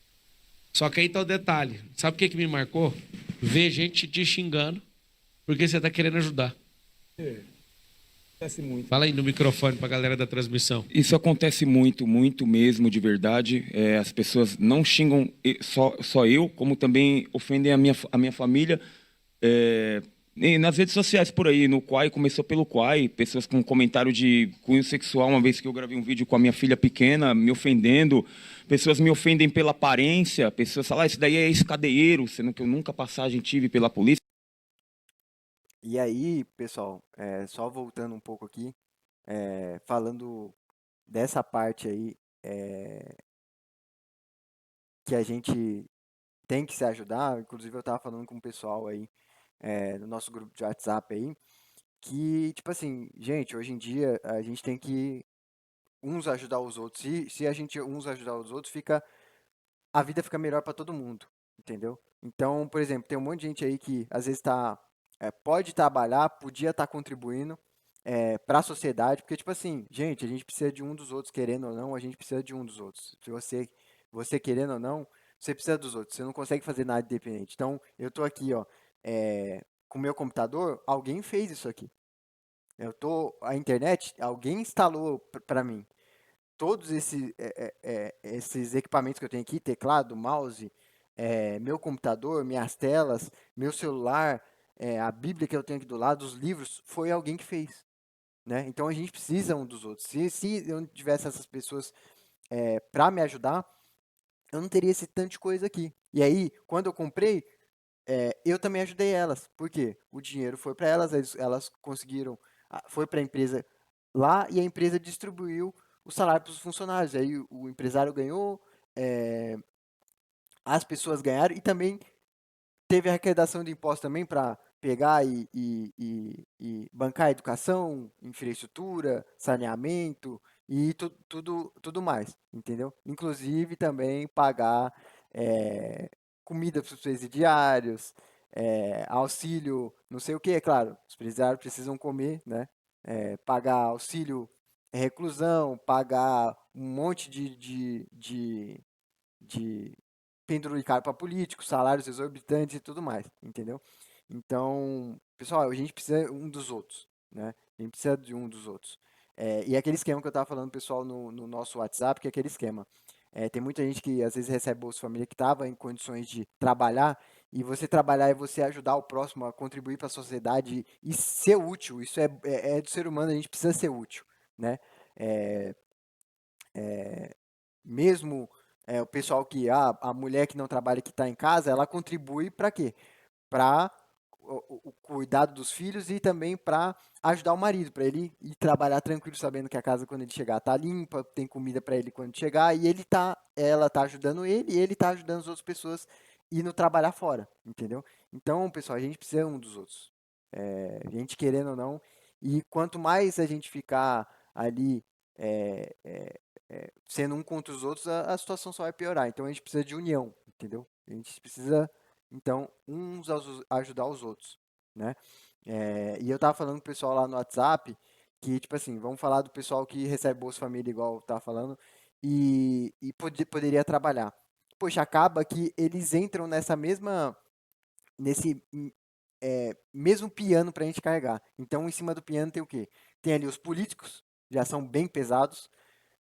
S3: Só que aí está o detalhe. Sabe o que me marcou? Ver gente te xingando porque você está querendo ajudar.
S2: Acontece muito.
S3: Fala aí no microfone para a galera da transmissão.
S2: Isso acontece muito, muito mesmo, de verdade. As pessoas não xingam só eu, como também ofendem a minha família. E nas redes sociais por aí, no Quai, começou pelo Quai, pessoas com comentário de cunho sexual, uma vez que eu gravei um vídeo com a minha filha pequena, me ofendendo, pessoas me ofendem pela aparência, pessoas falam, esse daí é ex-cadeieiro, sendo que eu nunca passagem tive pela polícia.
S4: E aí, pessoal, só voltando um pouco aqui, falando dessa parte aí, que a gente tem que se ajudar, inclusive eu tava falando com o pessoal aí, no nosso grupo de WhatsApp aí, que, tipo assim, gente, hoje em dia a gente tem que uns ajudar os outros. Se a gente uns ajudar os outros, a vida fica melhor para todo mundo, entendeu? Então, por exemplo, tem um monte de gente aí que às vezes pode trabalhar, podia estar contribuindo para a sociedade, porque, tipo assim, gente, a gente precisa de um dos outros, querendo ou não, a gente precisa de um dos outros. Se você querendo ou não, você precisa dos outros, você não consegue fazer nada independente. Então, eu tô aqui, ó, com o meu computador, alguém fez isso aqui. A internet, alguém instalou para mim. Todos esses equipamentos que eu tenho aqui, teclado, mouse, meu computador, minhas telas, meu celular, a Bíblia que eu tenho aqui do lado, os livros, foi alguém que fez, né? Então a gente precisa um dos outros. Se eu não tivesse essas pessoas para me ajudar, eu não teria esse tanto de coisa aqui. E aí, quando eu comprei, eu também ajudei elas. Por quê? O dinheiro foi para elas, elas conseguiram, foi para a empresa lá e a empresa distribuiu o salário para os funcionários. Aí o empresário ganhou, as pessoas ganharam e também teve a arrecadação de impostos também para pegar e bancar a educação, infraestrutura, saneamento e tudo mais, entendeu? Inclusive também pagar comida para os presidiários, auxílio, não sei o que, é claro, os presidiários precisam comer, né? Pagar auxílio reclusão, pagar um monte de penduricário para políticos, salários exorbitantes e tudo mais, entendeu? Então, pessoal, a gente precisa um dos outros, né? A gente precisa de um dos outros. E aquele esquema que eu estava falando, pessoal, no nosso WhatsApp, que é aquele esquema. Tem muita gente que às vezes recebe Bolsa Família que estava em condições de trabalhar, e você trabalhar é você ajudar o próximo a contribuir para a sociedade e ser útil. Isso é do ser humano, a gente precisa ser útil, né? É, mesmo o pessoal a mulher que não trabalha que está em casa, ela contribui para quê? Para o cuidado dos filhos e também para ajudar o marido, para ele ir trabalhar tranquilo, sabendo que a casa quando ele chegar tá limpa, tem comida para ele quando chegar e ela tá ajudando ele e ele tá ajudando as outras pessoas indo trabalhar fora, entendeu? Então, pessoal, a gente precisa um dos outros, a gente querendo ou não, e quanto mais a gente ficar ali é, é, sendo um contra os outros, a situação só vai piorar. Então a gente precisa de união, entendeu? A gente precisa, então, ajudar os outros, né? E eu tava falando com o pessoal lá no WhatsApp que, tipo assim, vamos falar do pessoal que recebe Bolsa Família, igual eu tava falando, e poderia trabalhar. Poxa, acaba que eles entram nesse mesmo piano para a gente carregar. Então, em cima do piano tem o quê? Tem ali os políticos, já são bem pesados,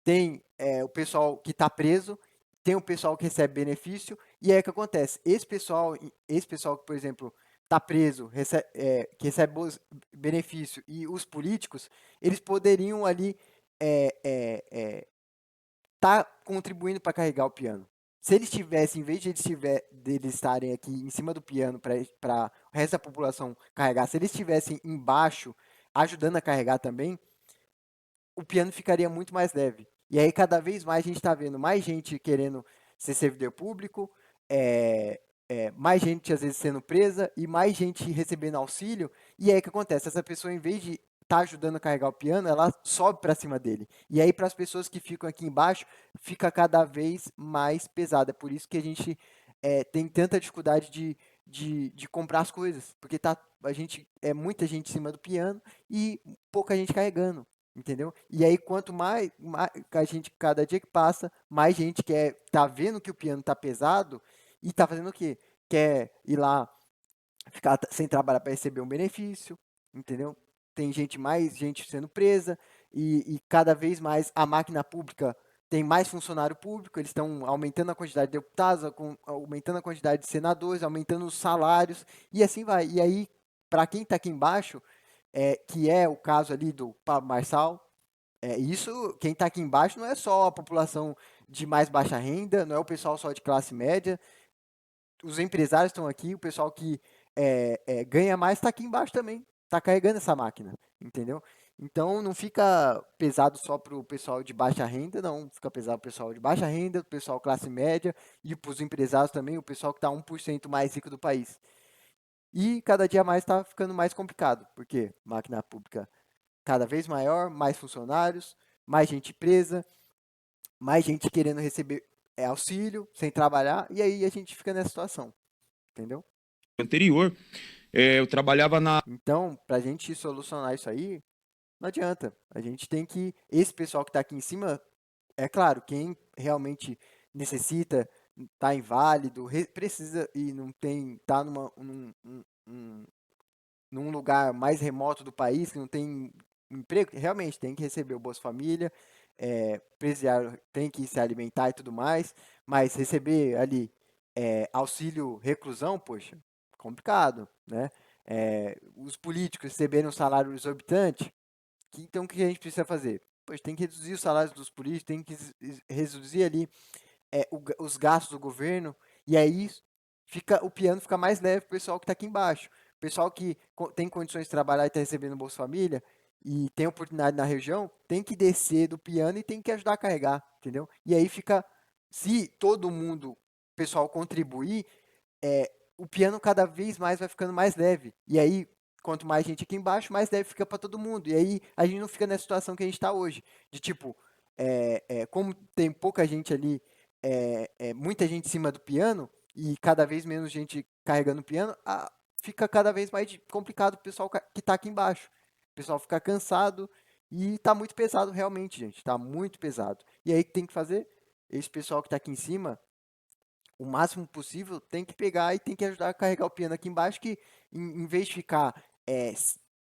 S4: tem o pessoal que está preso, tem o pessoal que recebe benefício, e aí o que acontece? Esse pessoal que, por exemplo, está preso, que recebe benefício, e os políticos, eles poderiam ali tá contribuindo para carregar o piano. Se eles tivessem, em vez deles estarem aqui em cima do piano para o resto da população carregar, se eles estivessem embaixo ajudando a carregar também, o piano ficaria muito mais leve. E aí, cada vez mais, a gente está vendo mais gente querendo ser servidor público, mais gente, às vezes, sendo presa e mais gente recebendo auxílio. E aí, o que acontece? Essa pessoa, em vez de estar ajudando a carregar o piano, ela sobe para cima dele. E aí, para as pessoas que ficam aqui embaixo, fica cada vez mais pesada. É por isso que a gente tem tanta dificuldade de comprar as coisas. Porque muita gente em cima do piano e pouca gente carregando. Entendeu? E aí, quanto mais a gente, cada dia que passa, mais gente tá vendo que o piano tá pesado e tá fazendo o quê? Quer ir lá, ficar sem trabalhar para receber um benefício, entendeu? Tem mais gente sendo presa e cada vez mais a máquina pública tem mais funcionário público, eles estão aumentando a quantidade de deputados, aumentando a quantidade de senadores, aumentando os salários e assim vai. E aí, para quem está aqui embaixo, que é o caso ali do Pablo Marçal, isso, quem está aqui embaixo não é só a população de mais baixa renda, não é o pessoal só de classe média, os empresários estão aqui, o pessoal que ganha mais está aqui embaixo também, está carregando essa máquina, entendeu? Então não fica pesado só para o pessoal de baixa renda, não, fica pesado para o pessoal de baixa renda, o pessoal classe média e para os empresários também, o pessoal que está 1% mais rico do país. E cada dia mais está ficando mais complicado, porque máquina pública cada vez maior, mais funcionários, mais gente presa, mais gente querendo receber auxílio sem trabalhar, e aí a gente fica nessa situação, entendeu?
S2: Anterior, eu trabalhava na...
S4: Então, para a gente solucionar isso aí, não adianta. A gente tem que, esse pessoal que está aqui em cima, é claro, quem realmente necessita, está inválido, precisa e não tem, está num lugar mais remoto do país, que não tem emprego, realmente tem que receber o Bolsa Família, tem que se alimentar e tudo mais, mas receber ali auxílio reclusão, poxa, complicado, né? Os políticos receberem um salário exorbitante, então o que a gente precisa fazer? Poxa, tem que reduzir os salários dos políticos, tem que reduzir ali os gastos do governo, e aí o piano fica mais leve para o pessoal que está aqui embaixo. O pessoal que tem condições de trabalhar e está recebendo Bolsa Família e tem oportunidade na região, tem que descer do piano e tem que ajudar a carregar, entendeu? E aí fica, se todo mundo, o pessoal contribuir, o piano cada vez mais vai ficando mais leve. E aí, quanto mais gente aqui embaixo, mais leve fica para todo mundo. E aí a gente não fica nessa situação que a gente está hoje, de tipo, como tem pouca gente ali, muita gente em cima do piano e cada vez menos gente carregando o piano, fica cada vez mais complicado o pessoal que está aqui embaixo. O pessoal fica cansado e está muito pesado realmente, gente. Está muito pesado. E aí o que tem que fazer? Esse pessoal que está aqui em cima, o máximo possível, tem que pegar e tem que ajudar a carregar o piano aqui embaixo, que em vez de ficar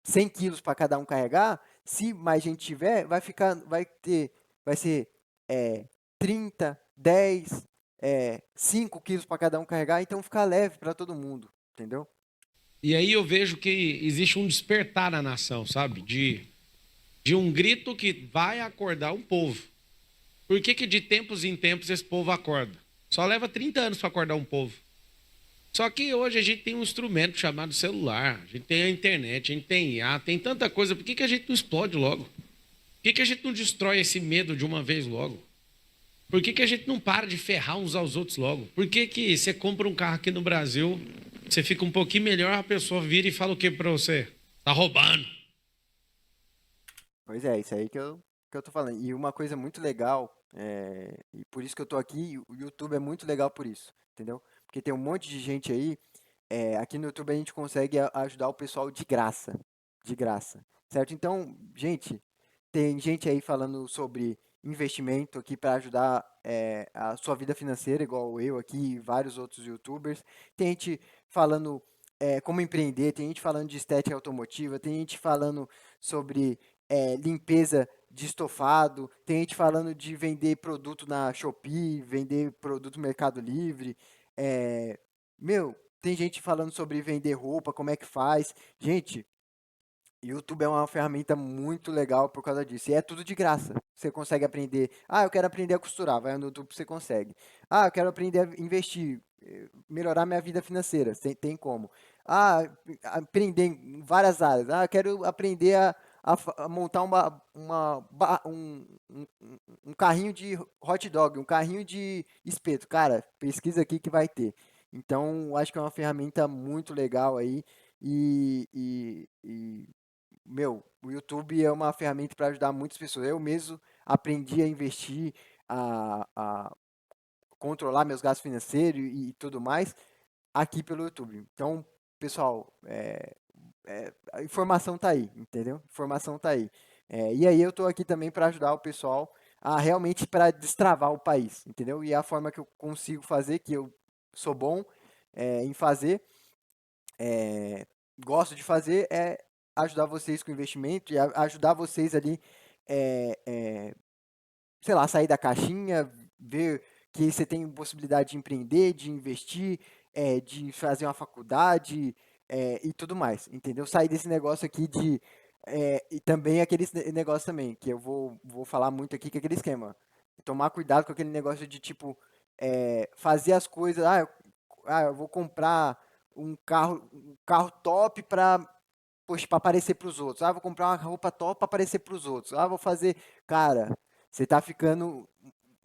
S4: 100 quilos para cada um carregar, se mais gente tiver, vai ser 30, 10, 5 quilos para cada um carregar, então fica leve para todo mundo, entendeu?
S3: E aí eu vejo que existe um despertar na nação, sabe? De um grito que vai acordar um povo. Por que que de tempos em tempos esse povo acorda? Só leva 30 anos para acordar um povo. Só que hoje a gente tem um instrumento chamado celular, a gente tem a internet, a gente tem IA, tem tanta coisa. Por que que a gente não explode logo? Por que que a gente não destrói esse medo de uma vez logo? Por que que a gente não para de ferrar uns aos outros logo? Por que que você compra um carro aqui no Brasil, você fica um pouquinho melhor, a pessoa vira e fala o que pra você? Tá roubando.
S4: Pois é, isso aí que eu tô falando. E uma coisa muito legal, e por isso que eu tô aqui, o YouTube é muito legal por isso, entendeu? Porque tem um monte de gente aí, aqui no YouTube a gente consegue ajudar o pessoal de graça, certo? Então, gente, tem gente aí falando sobre investimento aqui para ajudar a sua vida financeira, igual eu aqui e vários outros YouTubers. Tem gente falando como empreender, tem gente falando de estética automotiva, tem gente falando sobre limpeza de estofado, tem gente falando de vender produto na Shopee, vender produto no Mercado Livre. Tem gente falando sobre vender roupa, como é que faz. Gente, YouTube é uma ferramenta muito legal por causa disso. E é tudo de graça. Você consegue aprender. Eu quero aprender a costurar. Vai no YouTube, você consegue. Eu quero aprender a investir, melhorar minha vida financeira. Tem como. Aprender em várias áreas. Eu quero aprender a montar um carrinho de hot dog, um carrinho de espeto. Cara, pesquisa aqui que vai ter. Então, acho que é uma ferramenta muito legal aí. O YouTube é uma ferramenta para ajudar muitas pessoas. Eu mesmo aprendi a investir, a controlar meus gastos financeiros e tudo mais aqui pelo YouTube. Então, pessoal, a informação tá aí, entendeu? A informação tá aí. E aí eu tô aqui também para ajudar o pessoal a realmente para destravar o país, entendeu? E a forma que eu consigo fazer, que eu sou bom em fazer, gosto de fazer, é ajudar vocês com investimento e ajudar vocês ali, sei lá, sair da caixinha, ver que você tem possibilidade de empreender, de investir, de fazer uma faculdade, e tudo mais, entendeu? Sair desse negócio aqui de... e também aquele negócio também, que eu vou falar muito aqui, que é aquele esquema. Tomar cuidado com aquele negócio de, tipo, fazer as coisas... eu vou comprar um carro top para aparecer para os outros. Vou comprar uma roupa top para aparecer para os outros. Vou fazer... Cara, você tá ficando...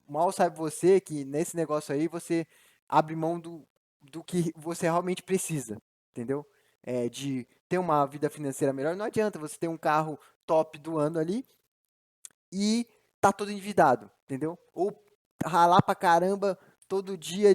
S4: Mal sabe você que nesse negócio aí você abre mão do que você realmente precisa, entendeu? De ter uma vida financeira melhor. Não adianta você ter um carro top do ano ali e tá todo endividado, entendeu? Ou ralar pra caramba todo dia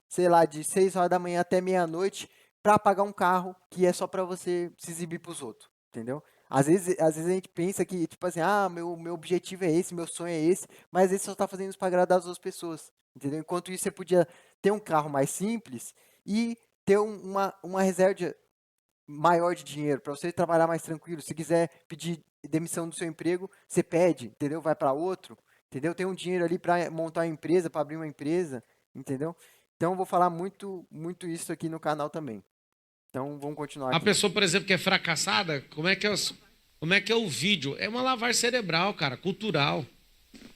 S4: sei lá, de 6 horas da manhã até meia-noite pra pagar um carro que é só pra você se exibir pros outros, entendeu? Às vezes a gente pensa que, tipo assim, meu objetivo é esse, meu sonho é esse, mas às vezes você só tá fazendo isso pra agradar as outras pessoas, entendeu? Enquanto isso, você podia ter um carro mais simples e ter uma reserva maior de dinheiro para você trabalhar mais tranquilo. Se quiser pedir demissão do seu emprego, você pede, entendeu? Vai para outro, entendeu? Tem um dinheiro ali para montar uma empresa, para abrir uma empresa, entendeu? Então, eu vou falar muito, muito isso aqui no canal também. Então, vamos continuar
S3: A
S4: aqui.
S3: pessoa, por exemplo, que é fracassada, como é que é o vídeo? É uma lavagem cerebral, cara, cultural.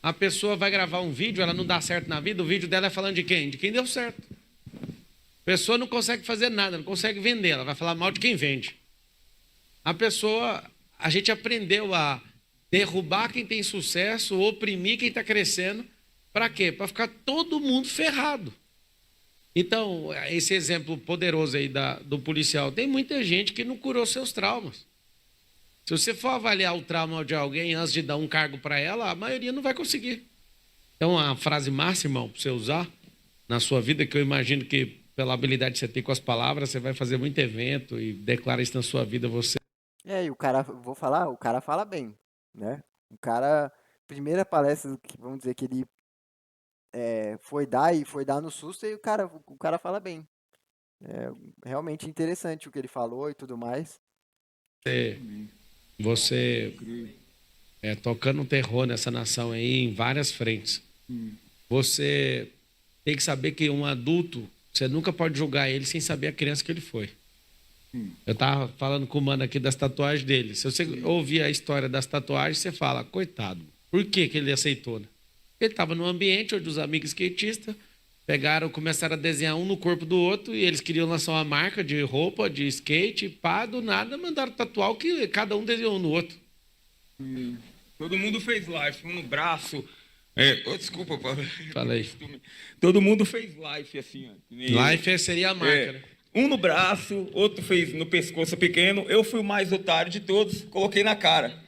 S3: A pessoa vai gravar um vídeo, ela não dá certo na vida, o vídeo dela é falando de quem? De quem deu certo. A pessoa não consegue fazer nada, não consegue vender, ela vai falar mal de quem vende. A gente aprendeu a derrubar quem tem sucesso, oprimir quem está crescendo. Para quê? Para ficar todo mundo ferrado. Então, esse exemplo poderoso aí do policial, tem muita gente que não curou seus traumas. Se você for avaliar o trauma de alguém antes de dar um cargo para ela, a maioria não vai conseguir. Então, a frase máxima, irmão, para você usar na sua vida, que eu imagino que pela habilidade que você tem com as palavras, você vai fazer muito evento e declara isso na sua vida, você...
S4: E o cara, vou falar, o cara fala bem, né? O cara, primeira palestra, vamos dizer que ele foi dar no susto e o cara fala bem. É realmente interessante o que ele falou e tudo mais.
S3: Você tocando um terror nessa nação aí em várias frentes. Você tem que saber que um adulto, você nunca pode julgar ele sem saber a criança que ele foi. Eu estava falando com o mano aqui das tatuagens dele. Se você ouvir a história das tatuagens, você fala, coitado, por que ele aceitou, né? Ele estava num ambiente onde os amigos skatistas começaram a desenhar um no corpo do outro e eles queriam lançar uma marca de roupa, de skate, do nada mandaram tatuar o que cada um desenhou um no outro.
S2: Todo mundo fez life, um no braço. Desculpa,
S3: Falei.
S2: Todo mundo fez life assim, ó.
S3: Life seria a marca, né?
S2: Um no braço, outro fez no pescoço pequeno. Eu fui o mais otário de todos, coloquei na cara.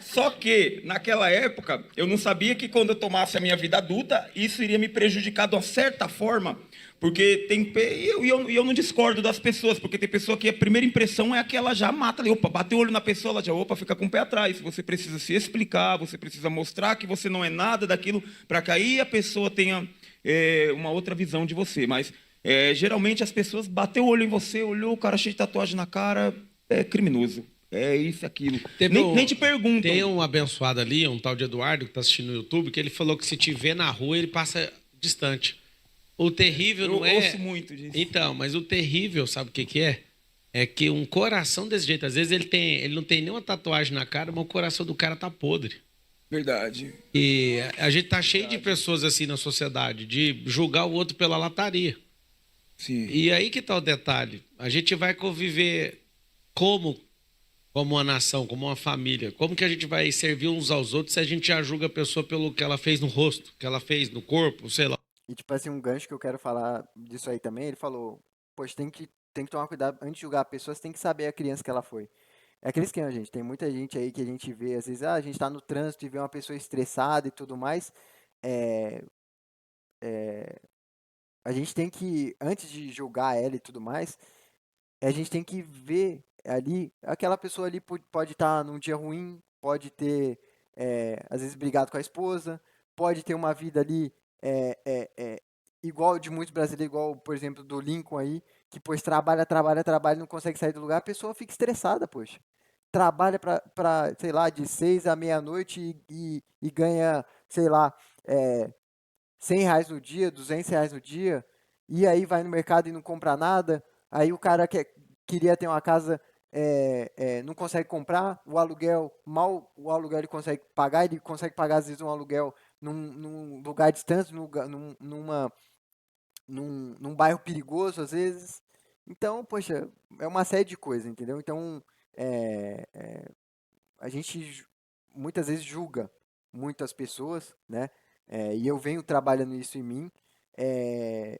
S2: Só que, naquela época, eu não sabia que quando eu tomasse a minha vida adulta, isso iria me prejudicar de uma certa forma, porque eu não discordo das pessoas, porque tem pessoa que a primeira impressão é que ela já mata ali, bateu o olho na pessoa, ela já, fica com o pé atrás. Você precisa se explicar, você precisa mostrar que você não é nada daquilo, para que aí a pessoa tenha uma outra visão de você. Mas, geralmente, as pessoas bateu o olho em você, olhou o cara cheio de tatuagem na cara, é criminoso. É isso, aquilo. Nem te perguntam.
S3: Tem um abençoado ali, um tal de Eduardo, que está assistindo no YouTube, que ele falou que se te vê na rua, ele passa distante. O terrível não é...
S2: Eu ouço muito disso.
S3: Então, mas o terrível, sabe o que é? É que um coração desse jeito, às vezes ele não tem nenhuma tatuagem na cara, mas o coração do cara tá podre.
S2: Verdade.
S3: E a gente tá cheio de pessoas assim na sociedade, de julgar o outro pela lataria.
S2: Sim.
S3: E aí que tá o detalhe. A gente vai conviver como uma nação, como uma família. Como que a gente vai servir uns aos outros se a gente já julga a pessoa pelo que ela fez no rosto, que ela fez no corpo, sei lá.
S4: E, tipo assim, um gancho que eu quero falar disso aí também, ele falou, poxa, tem que tomar cuidado, antes de julgar a pessoa, você tem que saber a criança que ela foi. É aquele esquema, gente, tem muita gente aí que a gente vê, às vezes, a gente tá no trânsito e vê uma pessoa estressada e tudo mais, a gente tem que, antes de julgar ela e tudo mais, a gente tem que ver ali, aquela pessoa ali pode estar num dia ruim, pode ter, às vezes, brigado com a esposa, pode ter uma vida ali igual de muitos brasileiros, igual, por exemplo, do Lincoln aí, que, pois, trabalha, não consegue sair do lugar, a pessoa fica estressada, poxa. Trabalha sei lá, de 6 à meia-noite e ganha, sei lá, R$100 no dia, R$200 no dia, e aí vai no mercado e não compra nada, aí o cara queria ter uma casa, não consegue comprar, o aluguel, mal o aluguel ele consegue pagar às vezes um aluguel num lugar distante, num bairro perigoso às vezes. Então, poxa, é uma série de coisas, entendeu? Então, é, é, a gente muitas vezes julga muitas pessoas, né? E eu venho trabalhando isso em mim, é,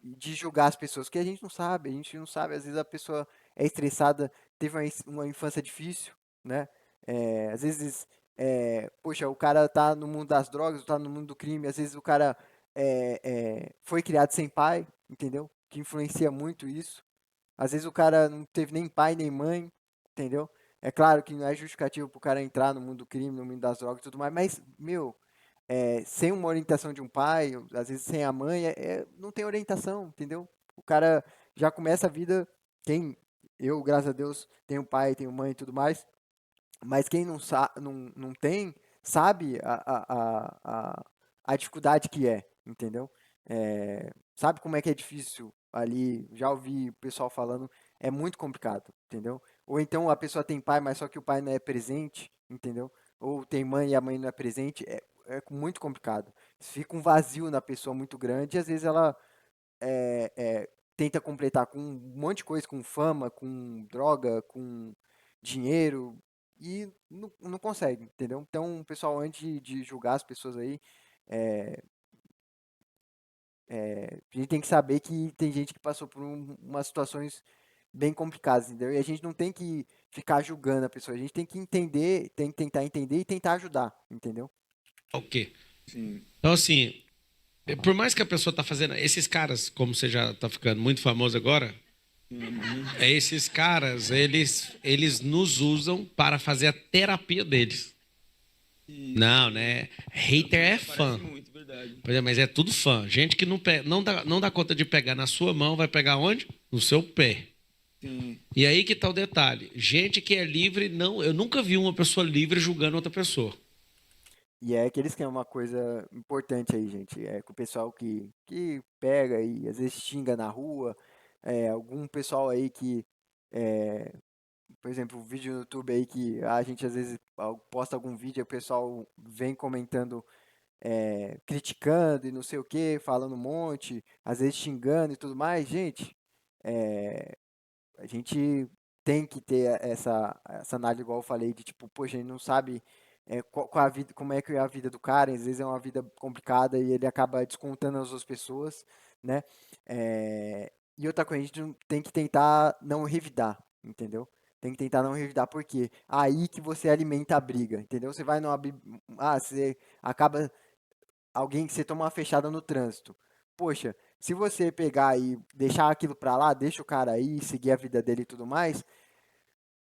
S4: de julgar as pessoas, que a gente não sabe, às vezes a pessoa é estressada, teve uma infância difícil, né? Às vezes, poxa, o cara tá no mundo das drogas, tá no mundo do crime, às vezes o cara foi criado sem pai, entendeu? Que influencia muito isso. Às vezes o cara não teve nem pai nem mãe, entendeu? É claro que não é justificativo pro cara entrar no mundo do crime, no mundo das drogas e tudo mais, mas, meu, sem uma orientação de um pai, ou às vezes sem a mãe, não tem orientação, entendeu? O cara já começa a vida, eu, graças a Deus, tenho pai, tenho mãe e tudo mais, mas quem não tem, sabe a dificuldade que é, entendeu? Sabe como é que é difícil ali, já ouvi o pessoal falando, é muito complicado, entendeu? Ou então a pessoa tem pai, mas só que o pai não é presente, entendeu? Ou tem mãe e a mãe não é presente, é muito complicado. Fica um vazio na pessoa muito grande e às vezes ela tenta completar com um monte de coisa, com fama, com droga, com dinheiro, e não consegue, entendeu? Então, pessoal, antes de julgar as pessoas aí, é, a gente tem que saber que tem gente que passou por umas situações bem complicadas, entendeu? E a gente não tem que ficar julgando a pessoa, a gente tem que entender, tem que tentar entender e tentar ajudar, entendeu?
S3: Ok.
S2: Sim.
S3: Então, assim, por mais que a pessoa tá fazendo. Esses caras, como você já tá ficando muito famoso agora, esses caras, eles nos usam para fazer a terapia deles. Não, né? Hater é fã.
S2: Parece muito, verdade.
S3: Pois é, mas é tudo fã. Gente que não dá conta de pegar na sua mão, vai pegar onde? No seu pé.
S2: Sim.
S3: E aí que tá o detalhe. Gente que é livre, eu nunca vi uma pessoa livre julgando outra pessoa.
S4: E é aqueles que é uma coisa importante aí, gente. É que o pessoal que pega e às vezes xinga na rua, algum pessoal aí que, é, por exemplo, um vídeo no YouTube aí que a gente às vezes posta algum vídeo e o pessoal vem comentando, criticando e não sei o que, falando um monte, às vezes xingando e tudo mais. Gente, é, a gente tem que ter essa análise, igual eu falei, de tipo, poxa, a gente não sabe qual a vida, como é que é a vida do cara, às vezes é uma vida complicada e ele acaba descontando as outras pessoas, né? E outra coisa, a gente tem que tentar não revidar, entendeu? Tem que tentar não revidar, porque aí que você alimenta a briga, entendeu? Você vai numa. Você acaba alguém que você toma uma fechada no trânsito. Poxa, se você pegar e deixar aquilo pra lá, deixa o cara aí, seguir a vida dele e tudo mais,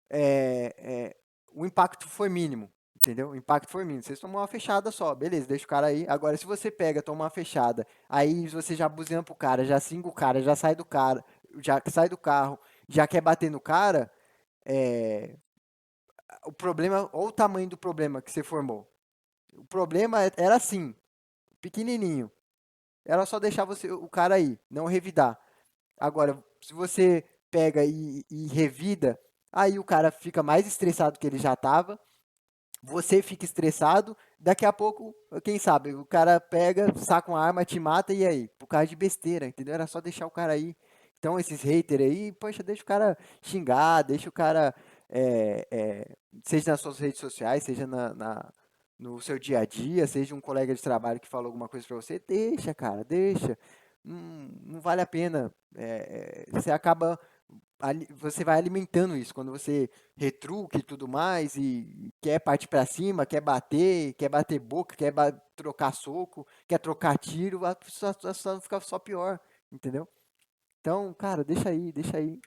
S4: é, é, o impacto foi mínimo, entendeu? O impacto foi mínimo. Vocês tomam uma fechada só, beleza, deixa o cara aí. Agora, se você pega, toma uma fechada, aí você já buzina pro cara, já xinga o cara, já sai do cara, já sai do carro, já quer bater no cara, é, o problema, ou o tamanho do problema que você formou. O problema era assim, pequenininho. Era só deixar o cara aí, não revidar. Agora, se você pega e revida, aí o cara fica mais estressado que ele já estava, você fica estressado, daqui a pouco, quem sabe, o cara pega, saca uma arma, te mata e aí? Por causa de besteira, entendeu? Era só deixar o cara aí. Então, esses haters aí, poxa, deixa o cara xingar, deixa o cara, seja nas suas redes sociais, seja no seu dia a dia, seja um colega de trabalho que falou alguma coisa pra você, deixa, cara, deixa. Não vale a pena. Você acaba você vai alimentando isso. Quando você retruca e tudo mais, e quer partir pra cima, quer bater boca, trocar soco, quer trocar tiro, a situação fica só pior, entendeu? Então, cara, deixa aí, deixa aí.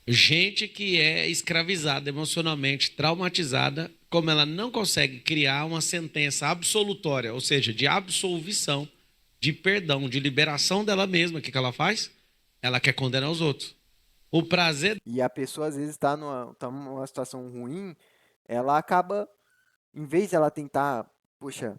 S3: Gente que é escravizada emocionalmente, traumatizada, como ela não consegue criar uma sentença absolutória, ou seja, de absolvição, de perdão, de liberação dela mesma, o que ela faz? Ela quer condenar os outros. O prazer.
S4: E a pessoa às vezes tá numa situação ruim, ela acaba, em vez de ela tentar, poxa,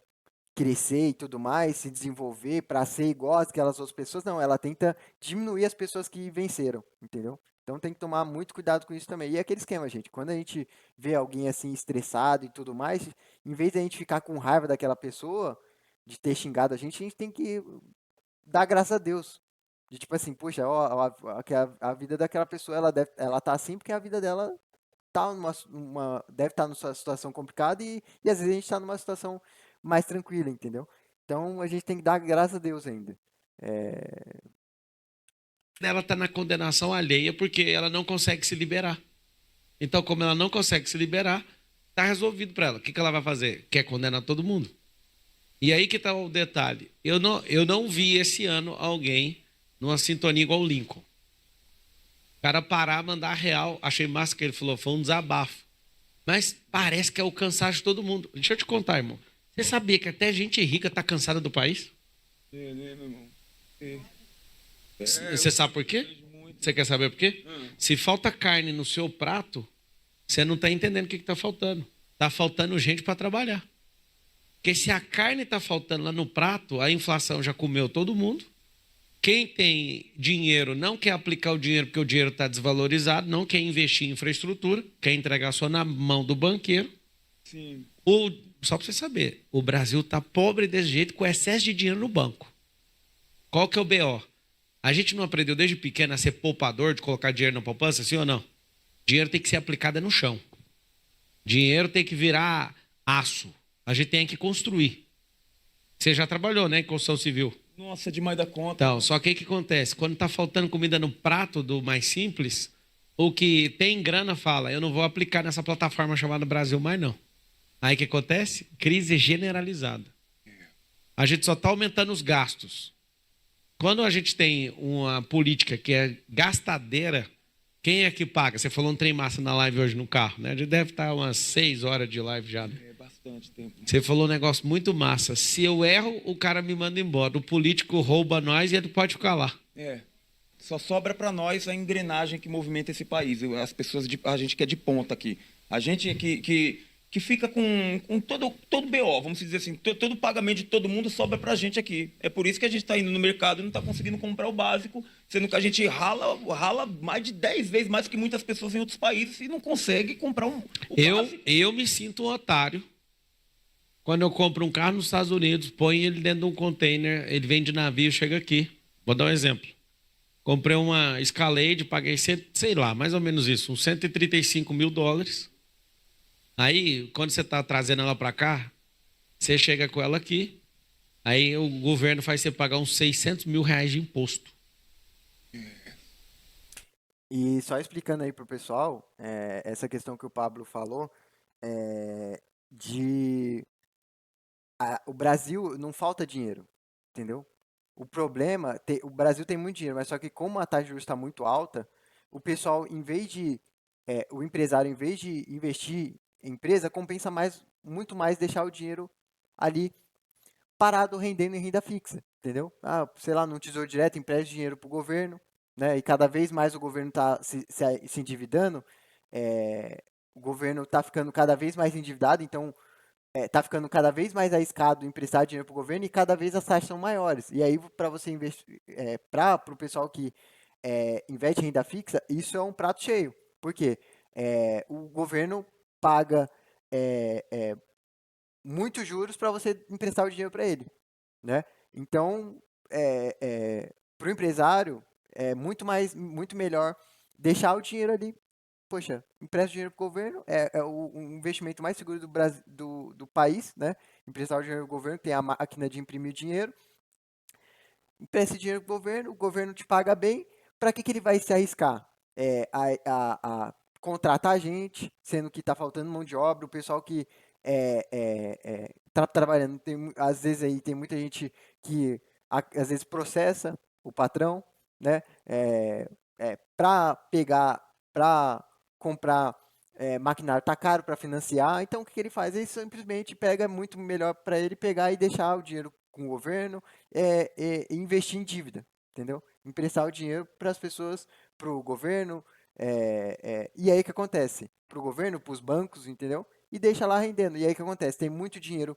S4: crescer e tudo mais, se desenvolver para ser igual àquelas outras pessoas. Não, ela tenta diminuir as pessoas que venceram, entendeu? Então tem que tomar muito cuidado com isso também. E é aquele esquema, gente, quando a gente vê alguém assim estressado e tudo mais, em vez de a gente ficar com raiva daquela pessoa, de ter xingado a gente tem que dar graças a Deus. De tipo assim, poxa, ó, a vida daquela pessoa, ela tá assim porque a vida dela tá deve estar numa situação complicada e às vezes a gente tá numa situação mais tranquila, entendeu? Então a gente tem que dar graças a Deus ainda. É,
S3: Ela está na condenação alheia porque ela não consegue se liberar. Então, como ela não consegue se liberar, está resolvido para ela. O que ela vai fazer? Quer condenar todo mundo. E aí que está o detalhe. Eu não vi esse ano alguém numa sintonia igual o Lincoln. O cara parar, mandar real. Achei massa que ele falou, foi um desabafo. Mas parece que é o cansaço de todo mundo. Deixa eu te contar, irmão. Você sabia que até gente rica está cansada do país?
S2: É, né, meu irmão?
S3: Você sabe por quê? Você quer saber por quê? Se falta carne no seu prato, você não está entendendo o que está faltando. Está faltando gente para trabalhar. Porque se a carne está faltando lá no prato, a inflação já comeu todo mundo. Quem tem dinheiro não quer aplicar o dinheiro porque o dinheiro está desvalorizado, não quer investir em infraestrutura, quer entregar só na mão do banqueiro.
S2: Sim.
S3: Só para você saber, o Brasil está pobre desse jeito com excesso de dinheiro no banco. Qual que é o BO? A gente não aprendeu desde pequeno a ser poupador, de colocar dinheiro na poupança, sim ou não? Dinheiro tem que ser aplicado no chão. Dinheiro tem que virar aço. A gente tem que construir. Você já trabalhou, né, em construção civil?
S2: Nossa, demais da conta.
S3: Então, só que o que acontece? Quando está faltando comida no prato do mais simples, o que tem grana fala, eu não vou aplicar nessa plataforma chamada Brasil mais não. Aí o que acontece? Crise generalizada. A gente só está aumentando os gastos. Quando a gente tem uma política que é gastadeira, quem é que paga? Você falou um trem massa na live hoje no carro, né? A gente deve estar umas 6 horas de live já, né?
S2: É bastante tempo.
S3: Você falou um negócio muito massa. Se eu erro, o cara me manda embora. O político rouba nós e ele pode ficar lá.
S2: É. Só sobra para nós a engrenagem que movimenta esse país. As pessoas, a gente que é de ponta aqui. A gente que fica com todo BO, vamos dizer assim, todo o pagamento de todo mundo sobra para a gente aqui. É por isso que a gente está indo no mercado e não está conseguindo comprar o básico, sendo que a gente rala mais de 10 vezes mais que muitas pessoas em outros países e não consegue comprar o básico.
S3: Eu me sinto um otário quando eu compro um carro nos Estados Unidos, põe ele dentro de um container, ele vem de navio, chega aqui. Vou dar um exemplo. Comprei uma Escalade, paguei, sei lá, mais ou menos isso, uns $135 mil. Aí, quando você está trazendo ela para cá, você chega com ela aqui, aí o governo faz você pagar uns R$600 mil de imposto.
S4: E só explicando aí pro pessoal, essa questão que o Pablo falou, o Brasil não falta dinheiro, entendeu? O problema, o Brasil tem muito dinheiro, mas só que como a taxa de juros está muito alta, o pessoal, o empresário, em vez de investir em empresa, compensa muito mais deixar o dinheiro ali parado, rendendo em renda fixa, entendeu? Sei lá, num tesouro direto, empresta dinheiro para o governo, né? E cada vez mais o governo está se endividando, o governo está ficando cada vez mais endividado, então está ficando cada vez mais arriscado emprestar dinheiro para o governo e cada vez as taxas são maiores. E aí, para você investir, para o pessoal que investe em renda fixa, isso é um prato cheio. Por quê? O governo paga muitos juros para você emprestar o dinheiro para ele, né? Então, para o empresário, é muito melhor deixar o dinheiro ali. Poxa, empresta dinheiro para o governo, é o investimento mais seguro do país, né? Emprestar o dinheiro para o governo, tem a máquina de imprimir dinheiro. Empresta dinheiro para o governo te paga bem. Para que ele vai se arriscar? A contratar gente, sendo que está faltando mão de obra, o pessoal que está trabalhando, às vezes aí tem muita gente que às vezes processa o patrão, né? Para comprar maquinário tá caro para financiar, então o que ele faz? Ele simplesmente pega, muito melhor para ele pegar e deixar o dinheiro com o governo e investir em dívida, entendeu? Emprestar o dinheiro para as pessoas, para o governo, e aí o que acontece? Para o governo, para os bancos, entendeu? E deixa lá rendendo. E aí o que acontece? Tem muito dinheiro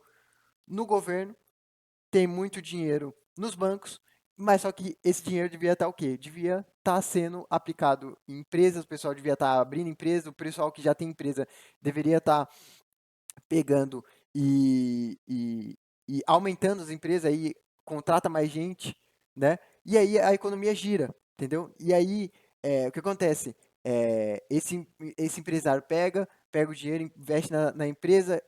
S4: no governo tem muito dinheiro nos bancos, mas só que esse dinheiro devia estar o quê? Devia estar sendo aplicado em empresas, o pessoal devia estar abrindo empresa, o pessoal que já tem empresa deveria estar pegando e aumentando as empresas, aí contrata mais gente, né? E aí a economia gira, entendeu? E aí o que acontece? Esse empresário pega o dinheiro, investe na empresa,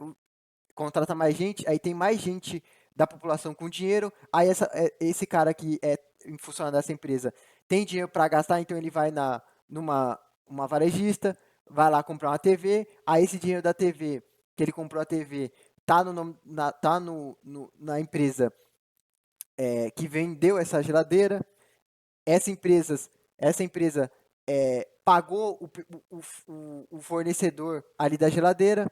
S4: contrata mais gente, aí tem mais gente da população com dinheiro, aí esse cara que é funcionário dessa empresa tem dinheiro para gastar, então ele vai numa uma varejista, vai lá comprar uma TV, aí esse dinheiro da TV, que ele comprou a TV, tá no nome, tá na empresa que vendeu essa geladeira, essa empresa pagou o fornecedor ali da geladeira,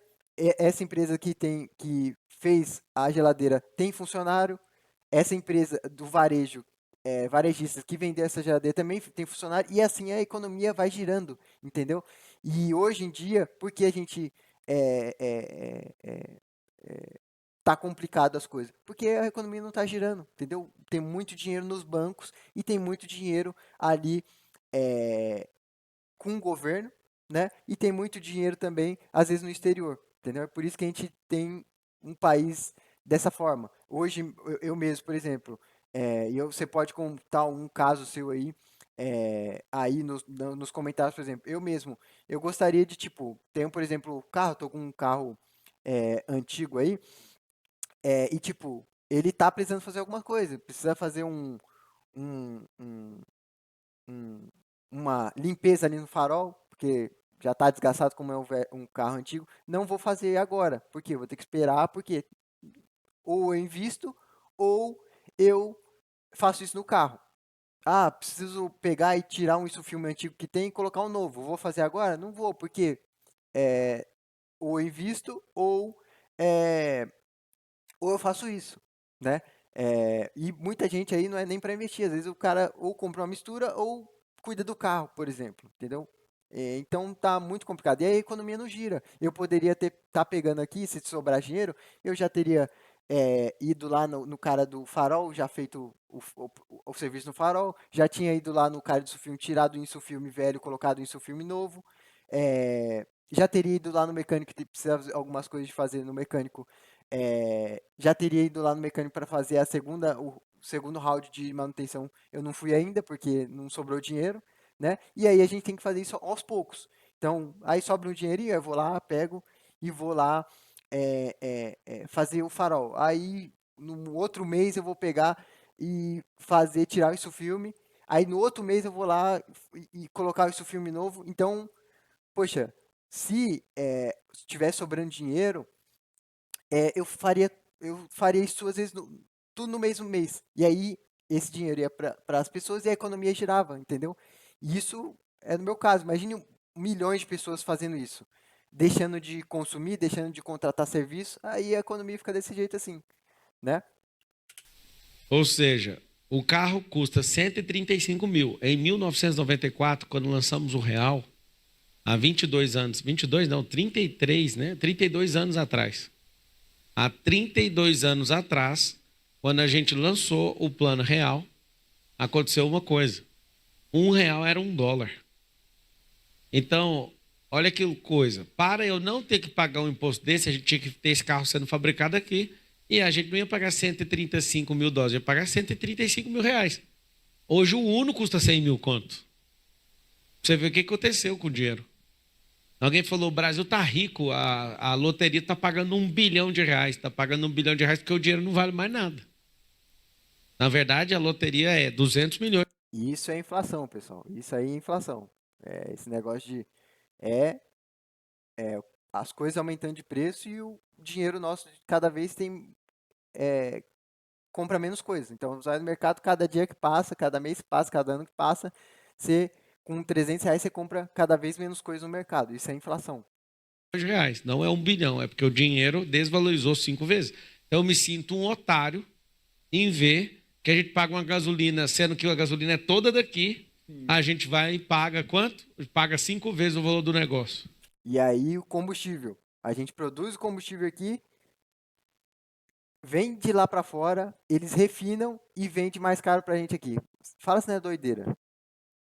S4: essa empresa que fez a geladeira tem funcionário, essa empresa do varejo, varejistas que vendeu essa geladeira também tem funcionário, e assim a economia vai girando, entendeu? E hoje em dia, porque a gente tá complicado as coisas? Porque a economia não está girando, entendeu? Tem muito dinheiro nos bancos e tem muito dinheiro ali com o governo, né? E tem muito dinheiro também, às vezes, no exterior, entendeu? É por isso que a gente tem um país dessa forma. Hoje, eu mesmo, por exemplo, você pode contar um caso seu aí nos comentários, por exemplo. Eu mesmo, eu gostaria de, tipo, tenho, por exemplo, carro, tô com um carro antigo aí, e, tipo, ele tá precisando fazer alguma coisa, precisa fazer um, um- um- uma limpeza ali no farol, porque já está desgastado como é um carro antigo. Não vou fazer agora, porque vou ter que esperar, porque ou eu invisto ou eu faço isso no carro. Ah, preciso pegar e tirar um filme antigo que tem e colocar um novo. Vou fazer agora? Não vou, porque é, ou eu invisto é, ou eu faço isso, né? E muita gente aí não é nem para investir. Às vezes o cara ou compra uma mistura ou cuida do carro, por exemplo, entendeu? Então tá muito complicado. E aí a economia não gira. Eu poderia tá pegando aqui, se sobrar dinheiro, eu já teria ido lá no cara do farol, já feito o serviço no farol, já tinha ido lá no cara do insufilme, tirado o insufilme velho, colocado o insufilme novo, já teria ido lá no mecânico que precisava de algumas coisas de fazer no mecânico, já teria ido lá no mecânico para fazer o segundo round de manutenção. Eu não fui ainda porque não sobrou dinheiro, né? E aí a gente tem que fazer isso aos poucos. Então, aí sobra um dinheirinho, eu vou lá, pego e vou lá fazer o farol. Aí no outro mês eu vou pegar e tirar isso filme. Aí no outro mês eu vou lá e colocar isso filme novo. Então, poxa, se tiver sobrando dinheiro, eu faria isso às vezes tudo no mesmo mês. E aí esse dinheiro ia para as pessoas e a economia girava, entendeu? E isso é no meu caso. Imagine milhões de pessoas fazendo isso, deixando de consumir, deixando de contratar serviço, aí a economia fica desse jeito assim, né?
S3: Ou seja, o carro custa 135 mil. Em 1994, quando lançamos o Real, há 22 anos, 22 não, 33, né? 32 anos atrás. Há 32 anos atrás, quando a gente lançou o Plano Real, aconteceu uma coisa. R$ 1 era $1. Então, olha que coisa. Para eu não ter que pagar um imposto desse, a gente tinha que ter esse carro sendo fabricado aqui, e a gente não ia pagar 135 mil dólares, ia pagar 135 mil reais. Hoje o Uno custa 100 mil conto. Você vê o que aconteceu com o dinheiro. Alguém falou, o Brasil está rico, a loteria está pagando R$ 1 bilhão. Está pagando R$ 1 bilhão porque o dinheiro não vale mais nada. Na verdade, a loteria é 200 milhões.
S4: E isso é inflação, pessoal. Isso aí é inflação. Esse negócio de é, as coisas aumentando de preço e o dinheiro nosso cada vez compra menos coisas. Então, você vai no mercado, cada dia que passa, cada mês que passa, cada ano que passa, com R$ 300 você compra cada vez menos coisas no mercado. Isso é inflação.
S3: Reais. Não é 1 bilhão, é porque o dinheiro desvalorizou 5 vezes. Então, eu me sinto um otário em ver que a gente paga uma gasolina, sendo que a gasolina é toda daqui, a gente vai e paga quanto? Paga 5 vezes o valor do negócio.
S4: E aí o combustível. A gente produz o combustível aqui, vende lá para fora, eles refinam e vende mais caro pra gente aqui. Fala se não é doideira.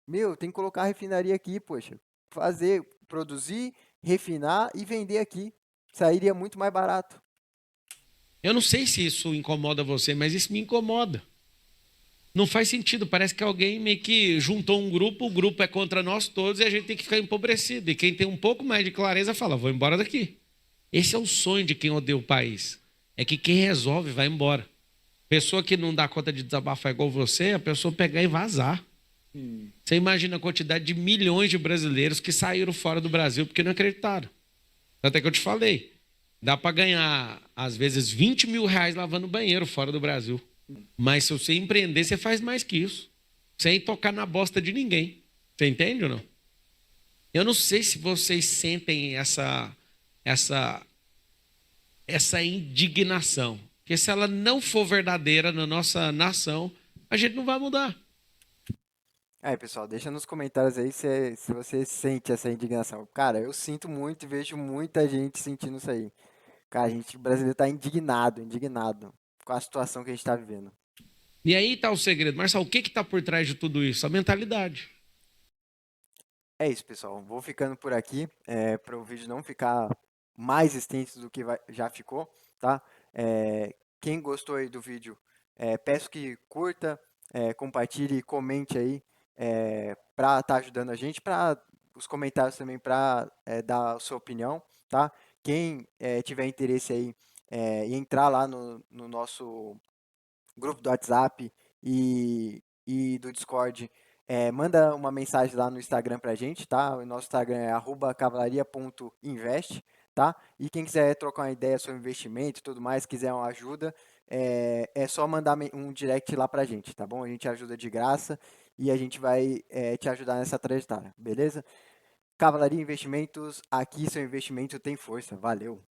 S4: Meu, tem que colocar a refinaria aqui, poxa. Fazer, produzir, refinar e vender aqui. Sairia muito mais barato.
S3: Eu não sei se isso incomoda você, mas isso me incomoda. Não faz sentido, parece que alguém meio que juntou um grupo, o grupo é contra nós todos e a gente tem que ficar empobrecido. E quem tem um pouco mais de clareza fala, vou embora daqui. Esse é o sonho de quem odeia o país. É que quem resolve vai embora. Pessoa que não dá conta de desabafar igual você, a pessoa pegar e vazar. Você imagina a quantidade de milhões de brasileiros que saíram fora do Brasil porque não acreditaram. Até que eu te falei, dá para ganhar, às vezes, 20 mil reais lavando banheiro fora do Brasil. Mas se você empreender, você faz mais que isso. Sem tocar na bosta de ninguém. Você entende ou não? Eu não sei se vocês sentem essa indignação. Porque se ela não for verdadeira na nossa nação, a gente não vai mudar.
S4: Aí, pessoal, deixa nos comentários aí se você sente essa indignação. Cara, eu sinto muito e vejo muita gente sentindo isso aí. Cara, o brasileiro tá indignado com a situação que a gente tá vivendo.
S3: E aí está o segredo. Marcelo, o que está por trás de tudo isso? A mentalidade.
S4: É isso, pessoal. Vou ficando por aqui, para o vídeo não ficar mais extenso do que já ficou, tá? Quem gostou aí do vídeo, peço que curta, compartilhe e comente aí, para estar ajudando a gente, para os comentários também para dar a sua opinião, tá? Quem tiver interesse aí em entrar lá no nosso grupo do WhatsApp e do Discord, manda uma mensagem lá no Instagram pra gente, tá? O nosso Instagram é @cavalaria.invest, tá? E quem quiser trocar uma ideia sobre investimento e tudo mais, quiser uma ajuda, é só mandar um direct lá pra gente, tá bom? A gente ajuda de graça e a gente vai te ajudar nessa trajetória, beleza? Cavalaria Investimentos, aqui seu investimento tem força. Valeu!